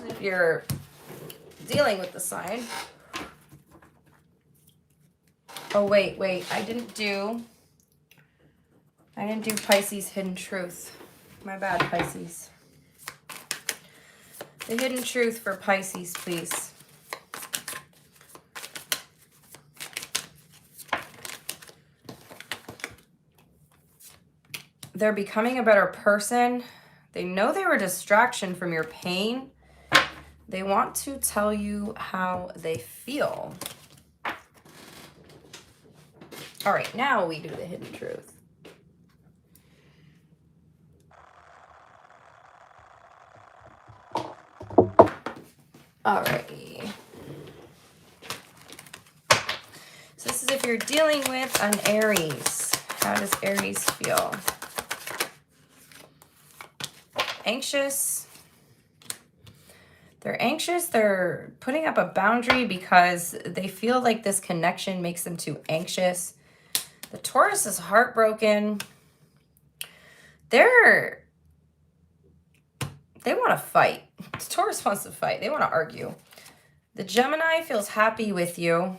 If you're dealing with the sign. Oh, wait. I didn't do Pisces Hidden Truth. My bad, Pisces. The hidden truth for Pisces, please. They're becoming a better person. They know they were a distraction from your pain. They want to tell you how they feel. All right, now we do the hidden truth. Alrighty. So this is if you're dealing with an Aries. How does Aries feel? Anxious. They're anxious. They're putting up a boundary because they feel like this connection makes them too anxious. The Taurus is heartbroken. They want to fight. The Taurus wants to fight. They want to argue. The Gemini feels happy with you.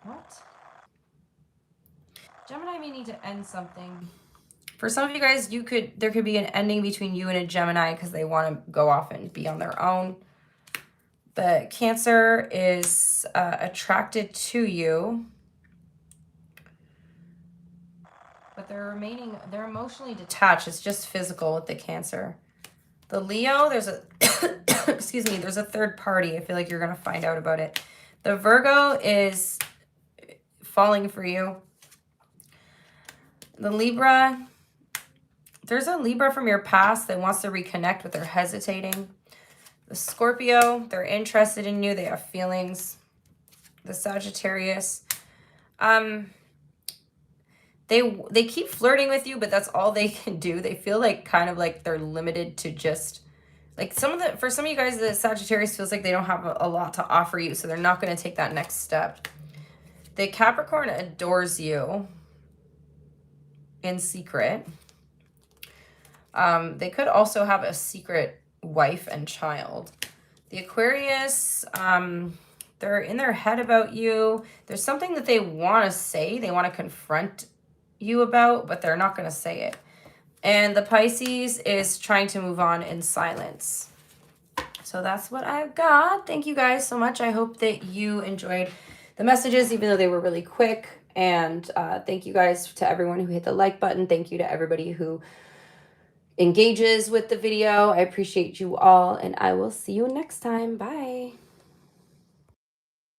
What? Gemini may need to end something. For some of you guys, there could be an ending between you and a Gemini because they want to go off and be on their own. The Cancer is attracted to you. But they're emotionally detached. It's just physical with the Cancer. The Leo, there's a, excuse me, there's a third party. I feel like you're going to find out about it. The Virgo is falling for you. The Libra, there's a Libra from your past that wants to reconnect, but they're hesitating. The Scorpio, they're interested in you. They have feelings. The Sagittarius, they keep flirting with you, but that's all they can do. They feel like kind of like they're limited to just like for some of you guys, the Sagittarius feels like they don't have a lot to offer you, so they're not going to take that next step. The Capricorn adores you in secret. They could also have a secret wife and child. The Aquarius, they're in their head about you. There's something that they want to say. They want to confront you about, but they're not going to say it. And the Pisces is trying to move on in silence. So that's what I've got. Thank you guys so much. I hope that you enjoyed the messages, even though they were really quick. And thank you guys to everyone who hit the like button. Thank you to everybody who engages with the video. I appreciate you all, and I will see you next time. Bye.